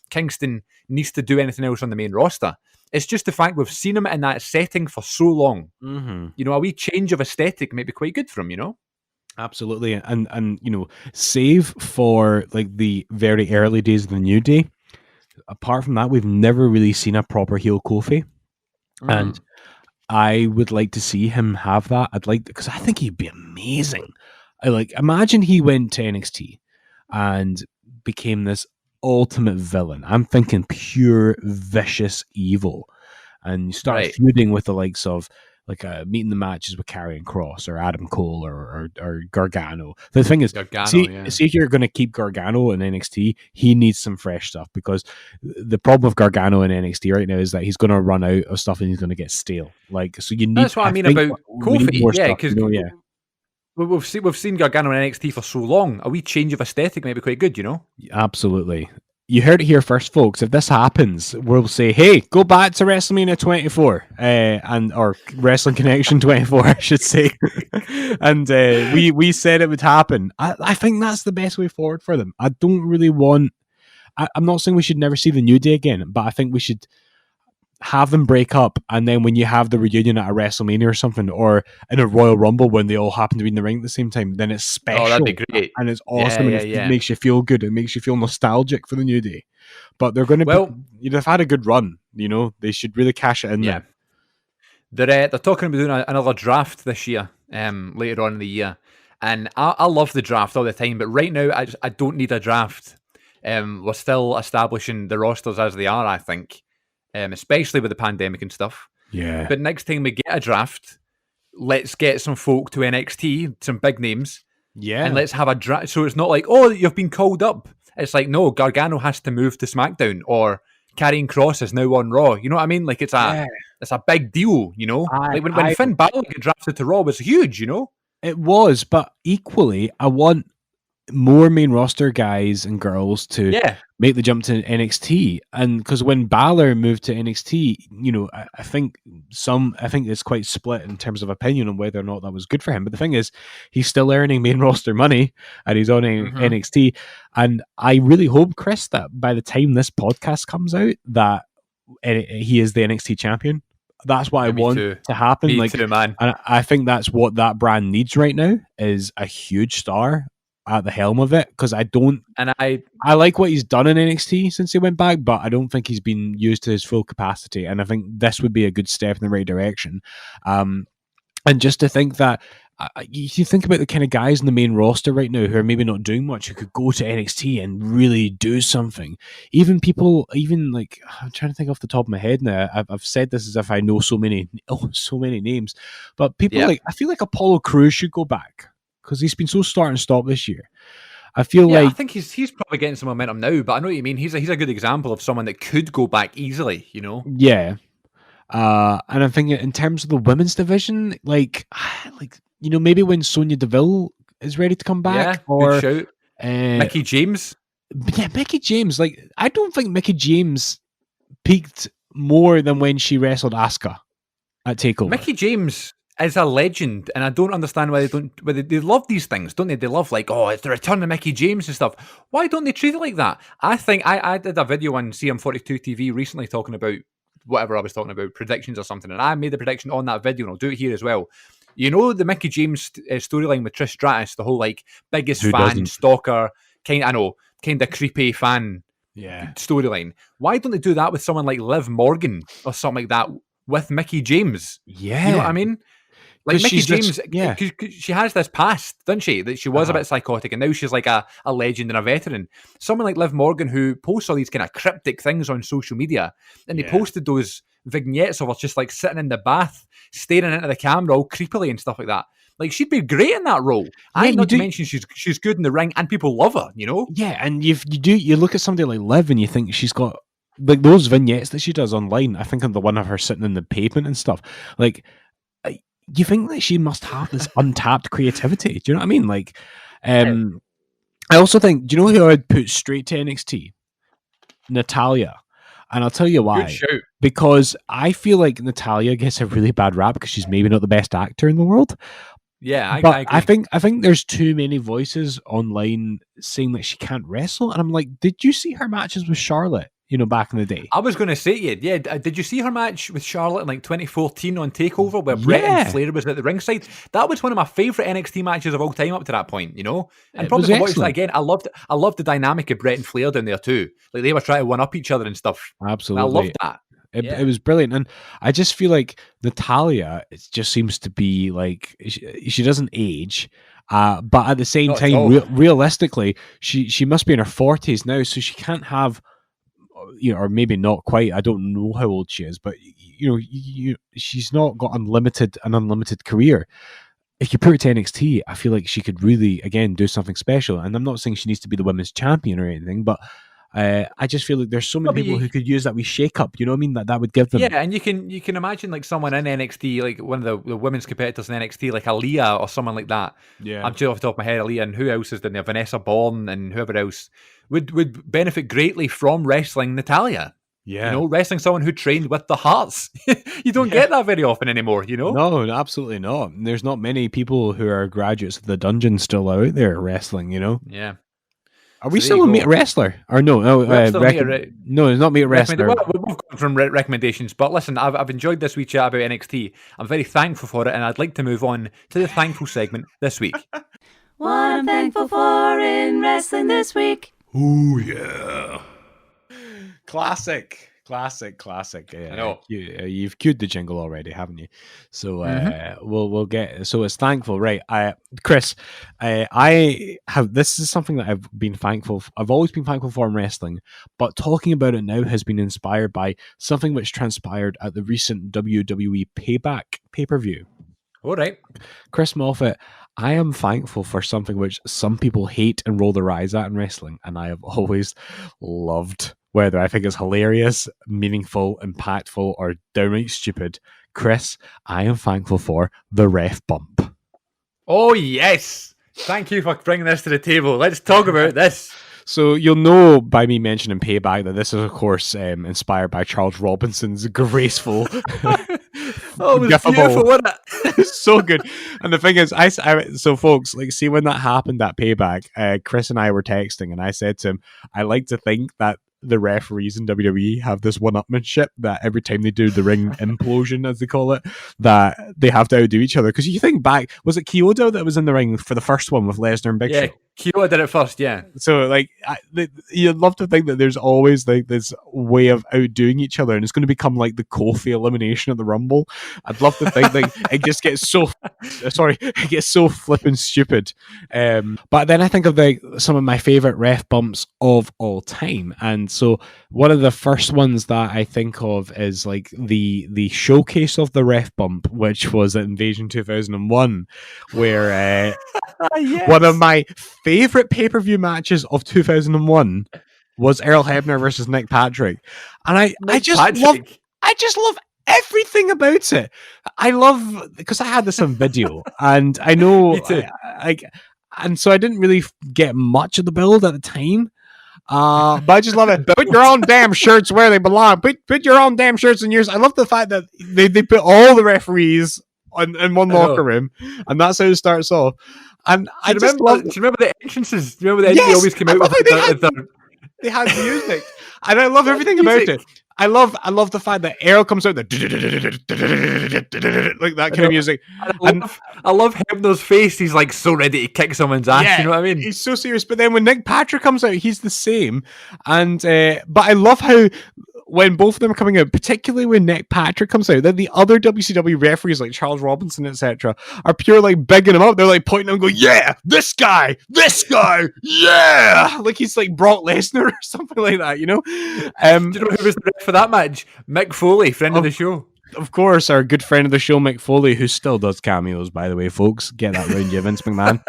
Kingston needs to do anything else on the main roster. It's just the fact we've seen him in that setting for so long. Mm-hmm. A wee change of aesthetic might be quite good for him, Absolutely. And save for like the very early days of the New Day, apart from that, we've never really seen a proper heel Kofi. And I would like to see him have that. Because I think he'd be amazing. Imagine he went to NXT and became this ultimate villain. I'm thinking pure vicious evil, and you start feuding with the likes of meeting the matches with Karrion Kross or Adam Cole or Gargano. The thing is, see if you're going to keep Gargano in NXT, he needs some fresh stuff, because the problem with Gargano in NXT right now is that he's going to run out of stuff and he's going to get stale. So you need. That's what I mean about Kofi. Because we've seen Gargano in NXT for so long. A wee change of aesthetic might be quite good, Absolutely. You heard it here first, folks. If this happens, we'll say, hey, go back to WrestleMania 24 or Wrestling Connection 24, I should say. And we said it would happen. I think that's the best way forward for them. I don't really want... I'm not saying we should never see the New Day again, but I think we should have them break up, and then when you have the reunion at a WrestleMania or something, or in a Royal Rumble when they all happen to be in the ring at the same time, then it's special. Oh, that'd be great. And it's awesome. It makes you feel good. It makes you feel nostalgic for the New Day. But they're going to they've had a good run. They should really cash it in there. They're talking about doing another draft this year, later on in the year. And I love the draft all the time, but right now I don't need a draft. We're still establishing the rosters as they are, I think. Especially with the pandemic and stuff. Yeah. But next time we get a draft, let's get some folk to NXT, some big names. Yeah. And let's have a draft. So it's not like, oh, you've been called up. It's like, no, Gargano has to move to SmackDown, or Karrion Kross is now on Raw. You know what I mean? Like, it's a big deal, when Finn Balor got drafted to Raw, it was huge, It was, but equally, I want more main roster guys and girls to make the jump to NXT. And because when Balor moved to NXT, I think it's quite split in terms of opinion on whether or not that was good for him. But the thing is, he's still earning main roster money and he's on NXT. And I really hope, Chris, that by the time this podcast comes out, that he is the NXT champion. That's what I want to happen. Me too, man. And I think that's what that brand needs right now, is a huge star at the helm of it. Because I like what he's done in NXT since he went back, but I don't think he's been used to his full capacity. And I think this would be a good step in the right direction. And just to think that, you think about the kind of guys in the main roster right now who are maybe not doing much, who could go to NXT and really do something. Even like, I'm trying to think off the top of my head now. I've said this as if I know so many names, but people like, I feel like Apollo Crews should go back because he's been so start and stop this year. I feel like, I think he's probably getting some momentum now, but I know what you mean. He's a good example of someone that could go back easily, you know? Yeah. And I'm thinking in terms of the women's division, like, you know, maybe when Sonya Deville is ready to come back, or good shout. Mickie James. Yeah, Mickie James. Like, I don't think Mickie James peaked more than when she wrestled Asuka at TakeOver. Mickie James is a legend, and I don't understand why they love these things, don't they? They love, like, oh, it's the return of Mickie James and stuff. Why don't they treat it like that? I think I did a video on CM42 TV recently talking about whatever I was talking about, predictions or something, and I made the prediction on that video, and I'll do it here as well. You know, the Mickie James storyline with Trish Stratus, the whole, like, biggest fan, stalker, kind of creepy fan storyline. Why don't they do that with someone like Liv Morgan or something like that with Mickie James? Yeah. You know what I mean? Like, Mickie James, she has this past, doesn't she? That she was a bit psychotic, and now she's like a legend and a veteran. Someone like Liv Morgan, who posts all these kind of cryptic things on social media, and they posted those vignettes of her just like sitting in the bath, staring into the camera all creepily and stuff like that. Like, she'd be great in that role. Not to mention she's good in the ring and people love her, you know? Yeah, and you look at somebody like Liv and you think she's got, like, those vignettes that she does online. I think of the one of her sitting in the pavement and stuff. Like, you think that she must have this untapped creativity. Do you know what I mean? Like, I also think, do you know who I'd put straight to NXT? Natalya. And I'll tell you why. Good shout. Because I feel like Natalya gets a really bad rap because she's maybe not the best actor in the world. Yeah, I agree. I think there's too many voices online saying that she can't wrestle. And I'm like, did you see her matches with Charlotte, you know, back in the day? I was going to say to you, yeah, did you see her match with Charlotte in like 2014 on TakeOver where Brett and Flair was at the ringside? That was one of my favourite NXT matches of all time up to that point, you know? And probably watch that again. I loved the dynamic of Brett and Flair down there too. Like, they were trying to one-up each other and stuff. Absolutely. I loved that. It was brilliant. And I just feel like Natalya, it just seems to be like, she doesn't age. But at the same time, realistically, she must be in her 40s now, so she can't have, you know, or maybe not quite. I don't know how old she is, but you know, she's not got an unlimited career. If you put her to NXT, I feel like she could really, again, do something special. And I'm not saying she needs to be the women's champion or anything, but I just feel like there's so many people who could use that wee shake up. You know what I mean? That would give them. Yeah, and you can imagine like someone in NXT, like one of the women's competitors in NXT, like Aaliyah or someone like that. Yeah, I'm just off the top of my head, Aaliyah, and who else is in there? Vanessa Bourne and whoever else would benefit greatly from wrestling Natalya. Yeah, you know, wrestling someone who trained with the Hearts. You don't get that very often anymore, you know? No, absolutely not. There's not many people who are graduates of the dungeon still out there wrestling, you know? Yeah. Are we still a Meet Wrestler? Or no, no, it's not Meet Wrestler. Well, we've gone from recommendations, but listen, I've enjoyed this wee chat about NXT. I'm very thankful for it, and I'd like to move on to the thankful segment this week. What I'm thankful for in wrestling this week. Ooh, yeah. Classic. Yeah, I know. You've cued the jingle already, haven't you? So we'll get. So it's thankful, right? Chris, I have. This is something that I've been thankful. I've always been thankful for in wrestling, but talking about it now has been inspired by something which transpired at the recent WWE Payback pay-per-view. All right, Chris Moffat. I am thankful for something which some people hate and roll their eyes at in wrestling, and I have always loved. Whether I think it's hilarious, meaningful, impactful, or downright stupid, Chris, I am thankful for the ref bump. Oh, yes. Thank you for bringing this to the table. Let's talk about this. So you'll know by me mentioning Payback that this is, of course, inspired by Charles Robinson's graceful... Oh, it was beautiful, wasn't it? It's so good. And the thing is, so folks, like, see when that happened at Payback, Chris and I were texting, and I said to him, I like to think that the referees in WWE have this one-upmanship that every time they do the ring implosion, as they call it, that they have to outdo each other. Because you think back, was it Kyoto that was in the ring for the first one with Lesnar and Big Show? Kyoto did it first, yeah. So, like, you'd love to think that there's always, like, this way of outdoing each other, and it's going to become, like, the Kofi elimination at the Rumble. I'd love to think, like, it just gets so... it gets so flippin' stupid. But then I think of, like, some of my favourite ref bumps of all time, and so one of the first ones that I think of is, like, the showcase of the ref bump, which was at Invasion 2001, where yes. One of my favorite pay-per-view matches of 2001 was Earl Hebner versus Nick Patrick, and I just love everything about it. I love, because I had this on video, and I know, and so I didn't really get much of the build at the time. But I just love it. Put your own damn shirts where they belong. Put your own damn shirts in yours. I love the fact that they put all the referees in one locker room, and that's how it starts off. And do you remember the entrances? Do you remember the always came out with they had music, and I love everything about it. I love the fact that Earl comes out like that kind of music. I love Hebner's face. He's like so ready to kick someone's ass. Yeah, you know what I mean? He's so serious. But then when Nick Patrick comes out, he's the same. And but I love how when both of them are coming out, particularly when Nick Patrick comes out, then the other WCW referees like Charles Robinson, etc., are pure like bigging him up. They're like pointing at him, going, "Yeah, this guy, yeah!" Like he's like Brock Lesnar or something like that, you know? Do you know who was the ref for that match? Mick Foley, friend of the show. Of course, our good friend of the show, Mick Foley, who still does cameos, by the way, folks. Get that round you, Vince McMahon.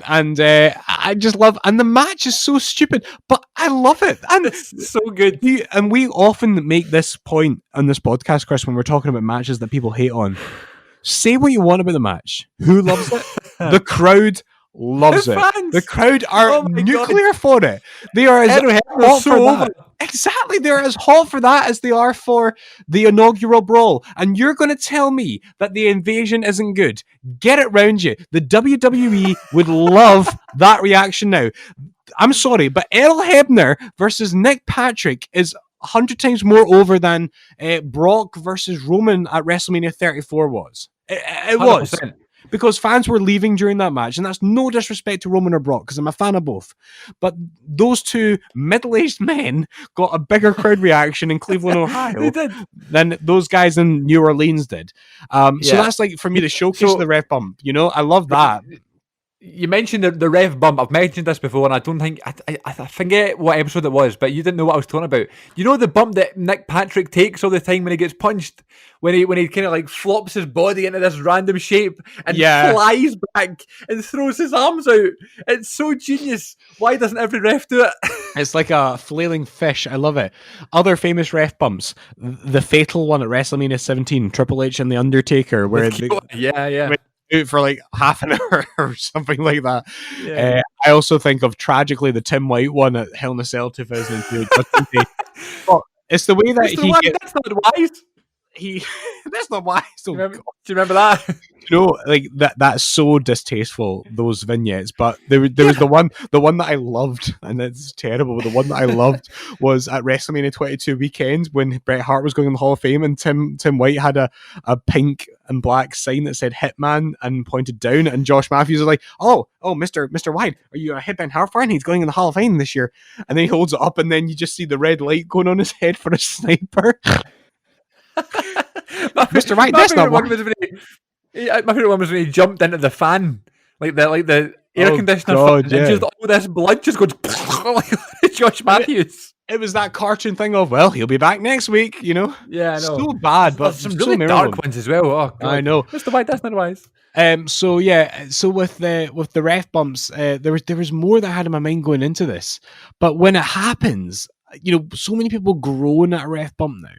I just love, and the match is so stupid, but I love it. And it's so good. And we often make this point on this podcast, Chris, when we're talking about matches that people hate on. Say what you want about the match. Who loves it? The crowd loves it. The crowd are nuclear for it. They are as hot for that. Exactly, they're as hot for that as they are for the inaugural brawl. And you're going to tell me that the invasion isn't good? Get it round you. The WWE would love that reaction now. I'm sorry, but Earl Hebner versus Nick Patrick is 100 times more over than Brock versus Roman at WrestleMania 34 was. It was. 100%. Because fans were leaving during that match, and that's no disrespect to Roman or Brock, because I'm a fan of both. But those two middle-aged men got a bigger crowd reaction in Cleveland, Ohio than those guys in New Orleans did. So that's like, for me, the showcase of the ref bump. You know, I love that. You mentioned the ref bump. I've mentioned this before, and I don't think I forget what episode it was, but you didn't know what I was talking about. You know the bump that Nick Patrick takes all the time when he gets punched, when he kind of like flops his body into this random shape and flies back and throws his arms out. It's so genius. Why doesn't every ref do it? It's like a flailing fish. I love it. Other famous ref bumps. The fatal one at WrestleMania 17, Triple H and The Undertaker, where for like half an hour or something like that. Yeah. I also think of tragically the Tim White one at Hell in a Cell 2002. It's the way that that's not wise. That's not wise. Do you remember that? You know, like that's so distasteful, those vignettes. But there was the one that I loved, and it's terrible. But the one that I loved was at WrestleMania 22 weekend when Bret Hart was going in the Hall of Fame, and Tim White had a pink and black sign that said Hitman and pointed down, and Josh Matthews was like, "Oh, Mr. White, are you a Hitman Hart fan? He's going in the Hall of Fame this year." And then he holds it up, and then you just see the red light going on his head for a sniper. Mr. White, that's not one. My favorite one was when he jumped into the fan, like the air conditioner, fan, and just all this blood just goes like Josh Matthews. It was that cartoon thing of, well, he'll be back next week, you know. Yeah, I know. So bad, but some really dark ones as well. Oh, God. I know. Mr. White, that's not wise. So with the ref bumps, there was more that I had in my mind going into this, but when it happens, you know, so many people groan at a ref bump now.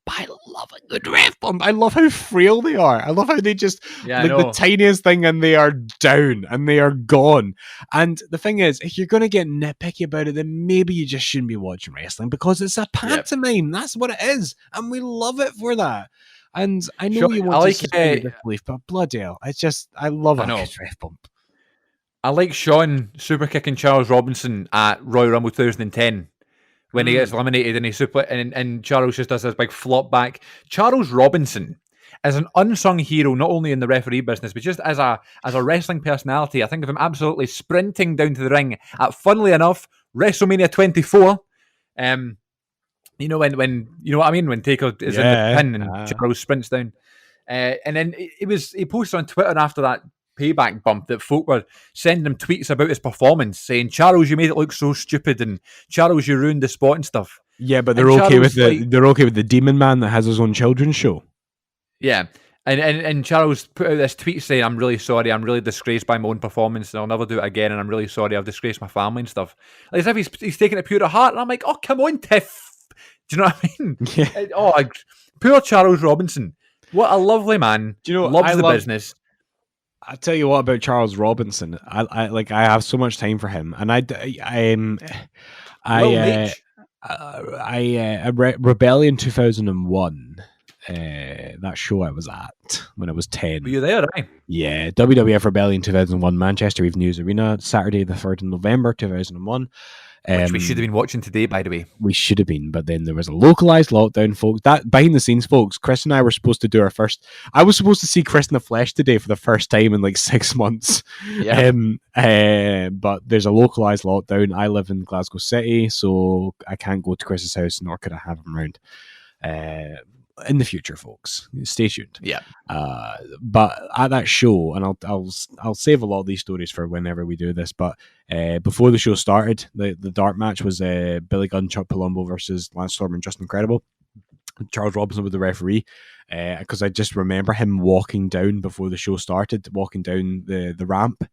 But I love a good ref bump. I love how frail they are. I love how they just the tiniest thing and they are down and they are gone. And the thing is, if you're going to get nitpicky about it, then maybe you just shouldn't be watching wrestling, because it's a pantomime. Yep. That's what it is, and we love it for that. And I know you want to suspend disbelief, but bloody hell, I love a good ref bump. I like Shawn super kicking Charles Robinson at Royal Rumble 2010. when he gets eliminated and and Charles just does this big flop back. Charles Robinson is an unsung hero, not only in the referee business, but just as a wrestling personality. I think of him absolutely sprinting down to the ring at, funnily enough, WrestleMania 24. You know when you know what I mean, when Taker is in the pin and Charles sprints down, and then he posted on Twitter after that payback bump that folk were sending him tweets about his performance, saying, "Charles, you made it look so stupid," and "Charles, you ruined the spot and stuff." Yeah, but they're okay with they're okay with the Demon Man that has his own children's show. Yeah. And Charles put out this tweet saying, "I'm really sorry. I'm really disgraced by my own performance, and I'll never do it again. And I'm really sorry. I've disgraced my family and stuff." Like, as if he's taking it pure to heart. And I'm like, "Oh, come on, Tiff." Do you know what I mean? Yeah. Poor Charles Robinson. What a lovely man. Do you know? Loves the business. I tell you what about Charles Robinson. I have so much time for him, and Rebellion 2001. That show I was at when I was 10. Were you there, right? Yeah, WWF Rebellion 2001, Manchester Eve News Arena, Saturday the 3rd of November 2001. Which we should have been watching today, by the way. We should have been, but then there was a localized lockdown, folks. That behind the scenes, folks. Chris and I were supposed to do our first. I was supposed to see Chris in the flesh today for the first time in like 6 months. Yeah. But there's a localized lockdown. I live in Glasgow City, so I can't go to Chris's house, nor could I have him around. In the future, folks, stay tuned. Yeah. But at that show, and I'll save a lot of these stories for whenever we do this. But before the show started, the dark match was Billy Gunn, Chuck Palumbo versus Lance Storm and Justin Credible. Charles Robinson was the referee, because I just remember him walking down before the show started, walking down the ramp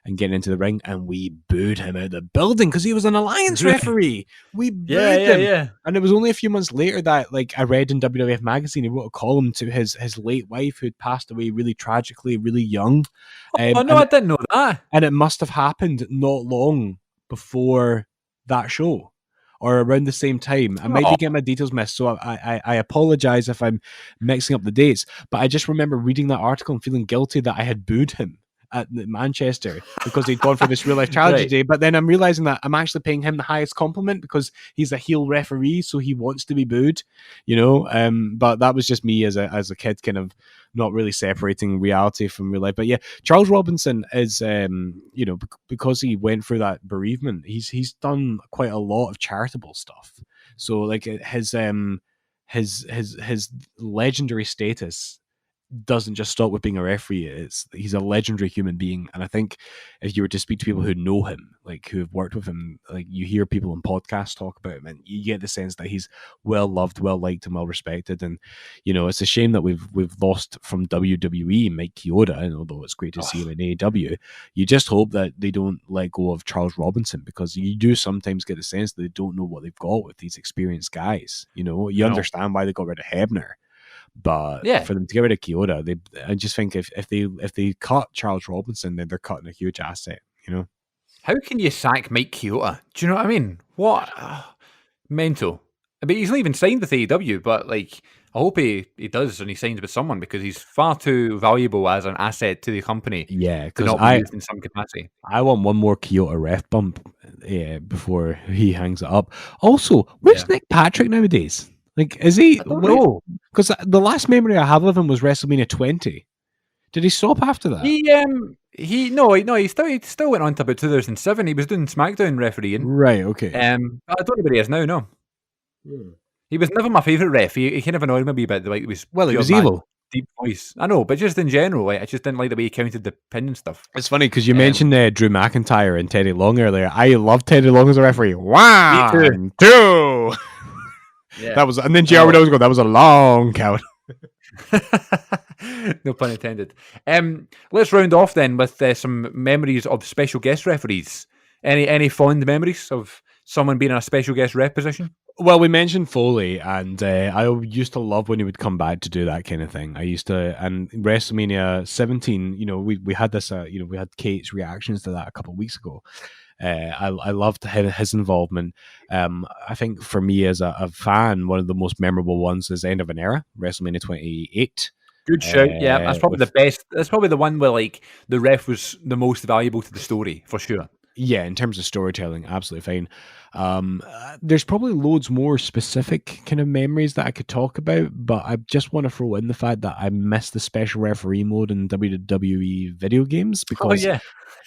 and getting into the ring, and we booed him out of the building because he was an Alliance referee. We booed him. Yeah. And it was only a few months later that, like, I read in WWF Magazine, he wrote a column to his late wife who had passed away really tragically, really young. I didn't know that. And it must have happened not long before that show, or around the same time. I might be getting my details missed, so I apologize if I'm mixing up the dates. But I just remember reading that article and feeling guilty that I had booed him at Manchester because he'd gone for this real life tragedy. Right. But then I'm realizing that I'm actually paying him the highest compliment because he's a heel referee, so he wants to be booed, you know. But that was just me as a kid, kind of not really separating reality from real life. But yeah, Charles Robinson is, because he went through that bereavement, he's done quite a lot of charitable stuff. So like his legendary status doesn't just stop with being a referee. He's a legendary human being, and I think if you were to speak to people who know him, like who have worked with him, like you hear people in podcasts talk about him, and you get the sense that he's well loved, well liked, and well respected. And you know, it's a shame that we've lost from WWE Mike Chioda, and although it's great to see him in AEW, you just hope that they don't let go of Charles Robinson, because you do sometimes get the sense that they don't know what they've got with these experienced guys. You know, you understand why they got rid of Hebner. But for them to get rid of Chioda, I just think if they cut Charles Robinson, then they're cutting a huge asset. You know, how can you sack Mike Chioda? Do you know what I mean? What mental? I mean, he's not even signed with AEW, but like, I hope he does, and he signs with someone, because he's far too valuable as an asset to the company. Yeah, because not be used in some capacity. I want one more Chioda ref bump, before he hangs it up. Also, where's Nick Patrick nowadays? Like, is he? No, because the last memory I have of him was WrestleMania 20. Did he stop after that? He still went on to about 2007. He was doing SmackDown refereeing. Right. Okay. I don't know what he is now. No. He was never my favourite ref. He kind of annoyed me a wee bit. Like, he was evil. Deep voice. I know, but just in general, I just didn't like the way he counted the pin and stuff. It's funny because you mentioned Drew McIntyre and Teddy Long earlier. I love Teddy Long as a referee. 1, 2. Yeah. That was, and then JR would always go, "That was a long count." No pun intended. Let's round off then with some memories of special guest referees. Any fond memories of someone being in a special guest rep position? Well, we mentioned Foley, and I used to love when he would come back to do that kind of thing. I used to, and WrestleMania 17, you know, we had this, we had Kate's reactions to that a couple of weeks ago. I loved his involvement. I think for me as a fan, one of the most memorable ones is End of an Era, WrestleMania 28. Good shout. Yeah, that's probably the best. That's probably the one where like the ref was the most valuable to the story, for sure. Yeah, in terms of storytelling, absolutely fine. There's probably loads more specific kind of memories that I could talk about, but I just want to throw in the fact that I miss the special referee mode in WWE video games, because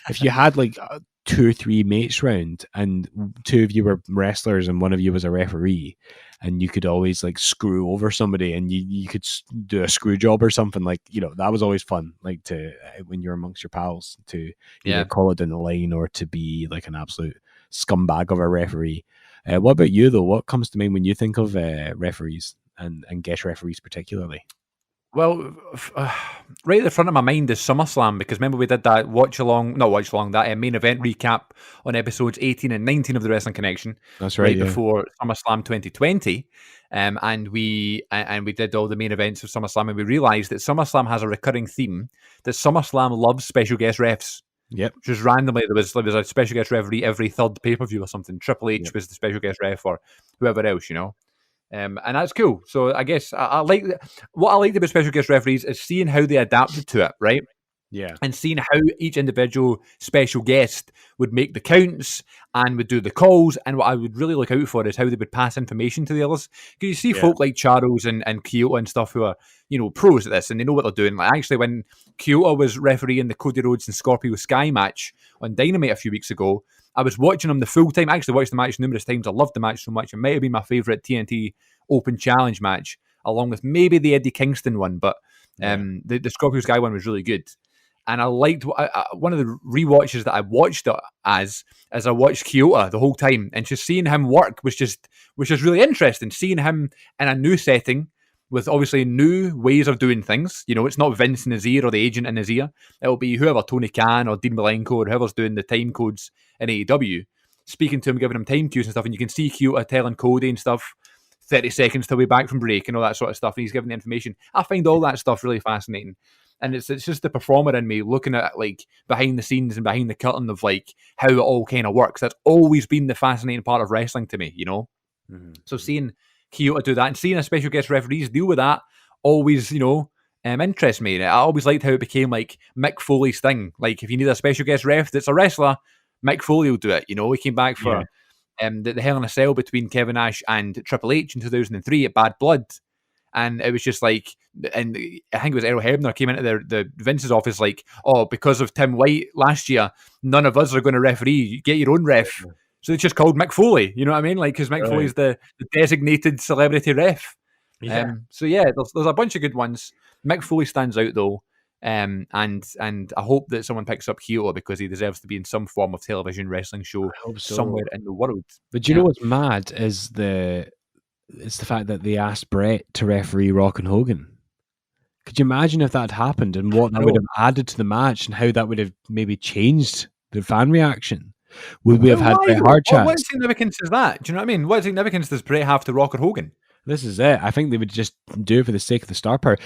if you had like 2 or 3 mates round and 2 of you were wrestlers and 1 of you was a referee, and you could always like screw over somebody and you could do a screw job or something, like, that was always fun, like to when you're amongst your pals, to either call it down the line or to be like an absolute scumbag of a referee. What about you though? What comes to mind when you think of referees and guest referees particularly? Well, right at the front of my mind is SummerSlam, because remember we did that that main event recap on episodes 18 and 19 of the Wrestling Connection. That's right, before SummerSlam 2020, and we did all the main events of SummerSlam, and we realised that SummerSlam has a recurring theme, that SummerSlam loves special guest refs. Yep. Just randomly, there was a special guest referee every third pay-per-view or something. Triple H was the special guest ref, or whoever else, and that's cool. So I guess I like what I liked about special guest referees is seeing how they adapted to it, right? Yeah. And seeing how each individual special guest would make the counts and would do the calls. And what I would really look out for is how they would pass information to the others. Because you see folk like Charles and Kyoto and stuff who are, pros at this, and they know what they're doing. Like, actually, when Kyoto was refereeing the Cody Rhodes and Scorpio Sky match on Dynamite a few weeks ago, I was watching him the full time. I actually watched the match numerous times. I loved the match so much. It might have been my favourite TNT Open Challenge match, along with maybe the Eddie Kingston one. But the Scorpio Sky one was really good. And I liked one of the rewatches that I watched it as I watched Kyoto the whole time, and just seeing him work was just really interesting. Seeing him in a new setting with obviously new ways of doing things. It's not Vince in his ear or the agent in his ear. It'll be whoever, Tony Khan or Dean Malenko or whoever's doing the time codes in AEW, speaking to him, giving him time cues and stuff. And you can see Kyoto telling Cody and stuff, 30 seconds till we're back from break and all that sort of stuff. And he's giving the information. I find all that stuff really fascinating. And it's just the performer in me looking at like behind the scenes and behind the curtain of like how it all kind of works. That's always been the fascinating part of wrestling to me, Mm-hmm. So seeing Kyoto do that and seeing a special guest referees deal with that always, interests me. I always liked how it became like Mick Foley's thing. Like if you need a special guest ref that's a wrestler, Mick Foley will do it. He came back for the Hell in a Cell between Kevin Nash and Triple H in 2003 at Bad Blood. And it was just like, and I think it was Errol Hebner came into the Vince's office like, oh, because of Tim White last year, none of us are going to referee. Get your own ref. So it's just called Mick Foley. You know what I mean? Like, because Mick Foley's the designated celebrity ref. Yeah. There's a bunch of good ones. Mick Foley stands out though, and I hope that someone picks up Kyoto because he deserves to be in some form of television wrestling show somewhere in the world. But you know what's mad is it's the fact that they asked Brett to referee Rock and Hogan. Could you imagine if that had happened and what that would have added to the match and how that would have maybe changed the fan reaction? Would we have had Bret Hart chance? What significance is that? Do you know what I mean? What significance does Bret have to Rock or Hogan? This is it. I think they would just do it for the sake of the star power.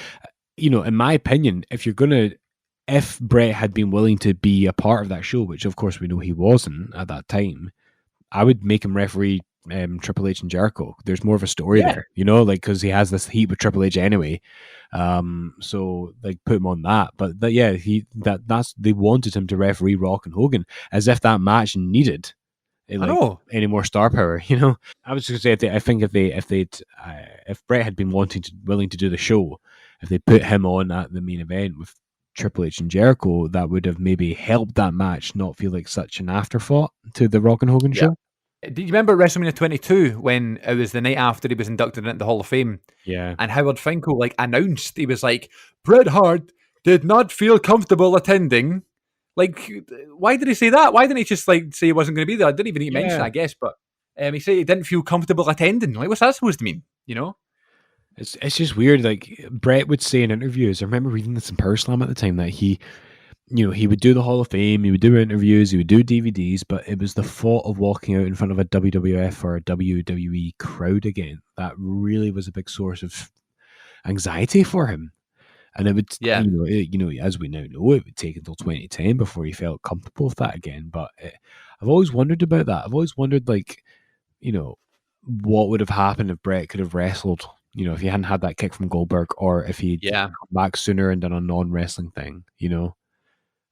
In my opinion, if Bret had been willing to be a part of that show, which of course we know he wasn't at that time, I would make him referee Triple H and Jericho. There's more of a story there, because he has this heat with Triple H anyway. So like put him on that. But they wanted him to referee Rock and Hogan as if that match needed any more star power. I was just gonna say, I think if Bret had been willing to do the show, if they put him on at the main event with Triple H and Jericho, that would have maybe helped that match not feel like such an afterthought to the Rock and Hogan show. Do you remember WrestleMania 22 when it was the night after he was inducted into the Hall of Fame? Yeah. And Howard Finkel announced, he was like, Bret Hart did not feel comfortable attending. Like, why did he say that? Why didn't he just say he wasn't going to be there? I didn't even need to mention it, I guess, but he said he didn't feel comfortable attending. Like, what's that supposed to mean? It's just weird. Like Bret would say in interviews, I remember reading this in Power Slam at the time, that he would do the Hall of Fame, he would do interviews, he would do DVDs, but it was the thought of walking out in front of a WWF or a WWE crowd again that really was a big source of anxiety for him. And it would, as we now know, it would take until 2010 before he felt comfortable with that again. But I've always wondered about that. I've always wondered, what would have happened if Bret could have wrestled, if he hadn't had that kick from Goldberg, or if he'd come back sooner and done a non-wrestling thing,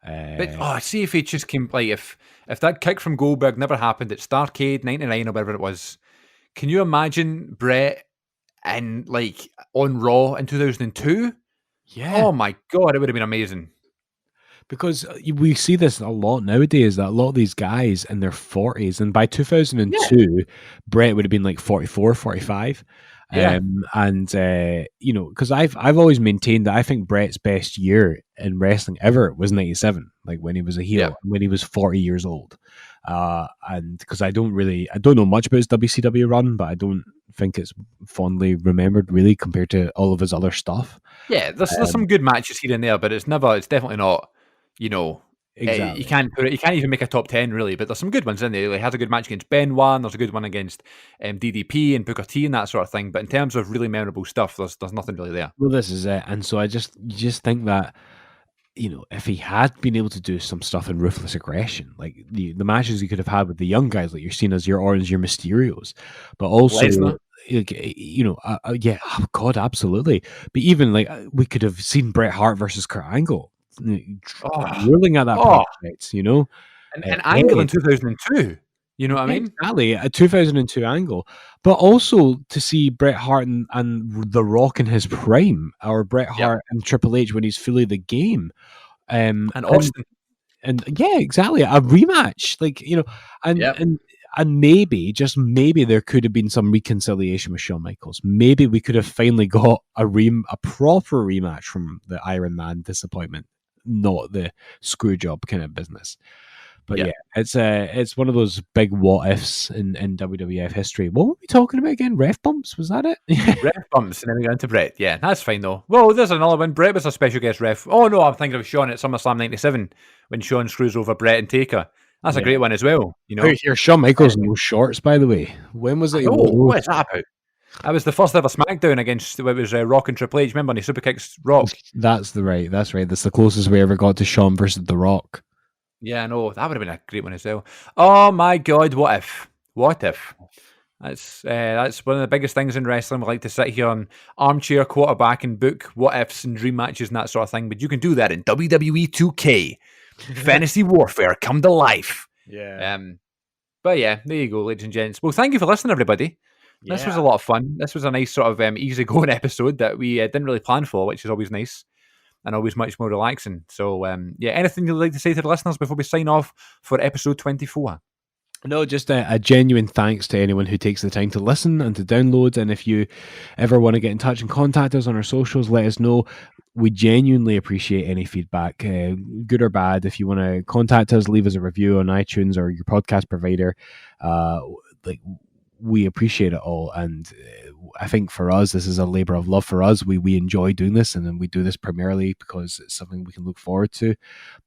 But see if he just came, like, if that kick from Goldberg never happened at Starrcade 99 or whatever it was, can you imagine Brett and like on Raw in 2002? Yeah. Oh my God, it would have been amazing. Because we see this a lot nowadays, that a lot of these guys in their 40s, and by 2002, Brett would have been like 44, 45. Yeah. You know, because I've always maintained that I think Brett's best year in wrestling ever was 97, like when he was a heel, when he was 40 years old. And because I don't know much about his WCW run, but I don't think it's fondly remembered really compared to all of his other stuff. Yeah, there's some good matches here and there, but it's definitely not, you know, exactly. You can't even make a top 10 really, but there's some good ones in there. He has a good match against Benoit, and there's a good one against DDP and Booker T and that sort of thing. But in terms of really memorable stuff, there's nothing really there. Well, this is it, and so you just think that, you know, if he had been able to do some stuff in Ruthless Aggression, like the matches he could have had with the young guys, like you're seeing as your Orange, your Mysterios, but also, you know, yeah, oh God, absolutely. But even like we could have seen Bret Hart versus Kurt Angle, ruling at that project, you know, and Angle in 2002. You know what I mean? Exactly, a 2002 Angle, but also to see Bret Hart and The Rock in his prime, or Bret Hart and Triple H when he's fully the game, and Austin, and yeah, exactly, a rematch, like, you know, and maybe, just maybe, there could have been some reconciliation with Shawn Michaels. Maybe we could have finally got a proper rematch from the Iron Man disappointment, not the screw job kind of business. But yeah, it's one of those big what ifs in WWF history. What were we talking about again? Ref bumps? Was that it? Ref bumps, and then we got into Brett. Yeah, that's fine though. Well, there's another one. Brett was a special guest ref. Oh no, I'm thinking of Shawn at SummerSlam 97 when Shawn screws over Brett and Taker. That's a great one as well. You know, here, Shawn Michaels no shorts, by the way. When was it? What is that about? That was the first ever SmackDown against it was Rock and Triple H. Remember, and he super kicks Rock. That's right. That's the closest we ever got to Shawn versus The Rock. Yeah, I know. That would have been a great one as well. Oh my God, what if? What if? That's one of the biggest things in wrestling. We like to sit here on armchair quarterback and book what ifs and dream matches and that sort of thing. But you can do that in WWE 2K. Fantasy Warfare come to life. Yeah. But yeah, there you go, ladies and gents. Well, thank you for listening, everybody. Yeah. This was a lot of fun. This was a nice sort of easygoing episode that we didn't really plan for, which is always nice. And always much more relaxing. So, anything you'd like to say to the listeners before we sign off for episode 24? No, just a genuine thanks to anyone who takes the time to listen and to download. And if you ever want to get in touch and contact us on our socials, let us know. We genuinely appreciate any feedback, good or bad. If you want to contact us, leave us a review on iTunes or your podcast provider. We appreciate it all, and I think for us, this is a labor of love for us. We enjoy doing this, and then we do this primarily because it's something we can look forward to.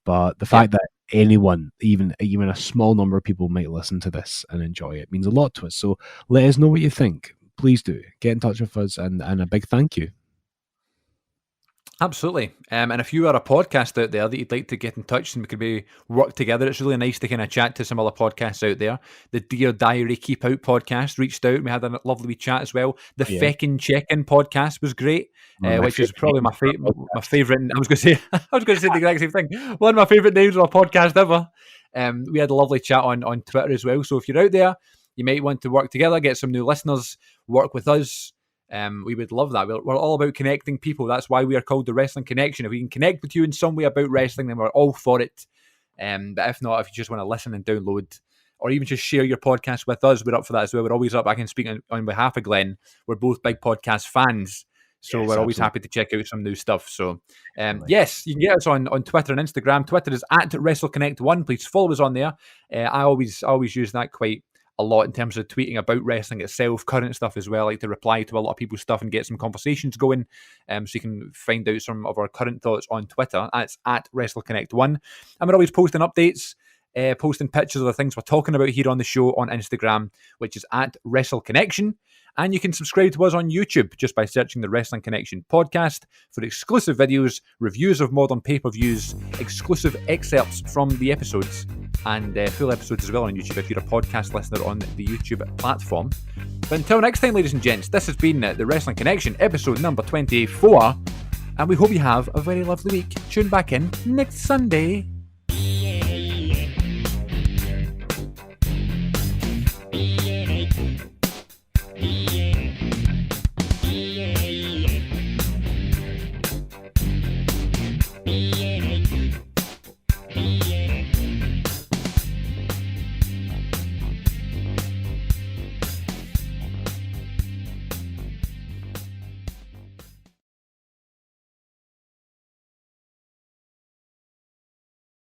But the fact that anyone, even a small number of people, might listen to this and enjoy it means a lot to us. So let us know what you think. Please do get in touch with us, and a big thank you. Absolutely. And if you are a podcast out there that you'd like to get in touch and we could maybe work together, it's really nice to kind of chat to some other podcasts out there. The Dear Diary Keep Out podcast reached out. We had a lovely wee chat as well. The Feckin' Check-In podcast was great, which is probably my favorite. I was going to say the exact same thing. One of my favorite names of a podcast ever. We had a lovely chat on Twitter as well. So if you're out there, you might want to work together, get some new listeners, work with us. We would love that. We're all about connecting people. That's why we are called the Wrestling Connection. If we can connect with you in some way about wrestling, then we're all for it. But if not, if you just want to listen and download, or even just share your podcast with us, we're up for that as well. We're always up. I can speak on behalf of Glenn. We're both big podcast fans, so we're always happy to check out some new stuff. So, yes, you can get us on Twitter and Instagram. Twitter is at WrestleConnect1. Please follow us on there. I always use that quite a lot in terms of tweeting about wrestling itself, current stuff as well. I like to reply to a lot of people's stuff and get some conversations going. So you can find out some of our current thoughts on Twitter. That's at WrestleConnect1. And we're always posting updates, posting pictures of the things we're talking about here on the show on Instagram, which is at WrestleConnection. And you can subscribe to us on YouTube just by searching the Wrestling Connection podcast for exclusive videos, reviews of modern pay-per-views, exclusive excerpts from the episodes, and full episodes as well on YouTube if you're a podcast listener on the YouTube platform. But until next time, ladies and gents, this has been the Wrestling Connection, episode number 24, and we hope you have a very lovely week. Tune back in next Sunday.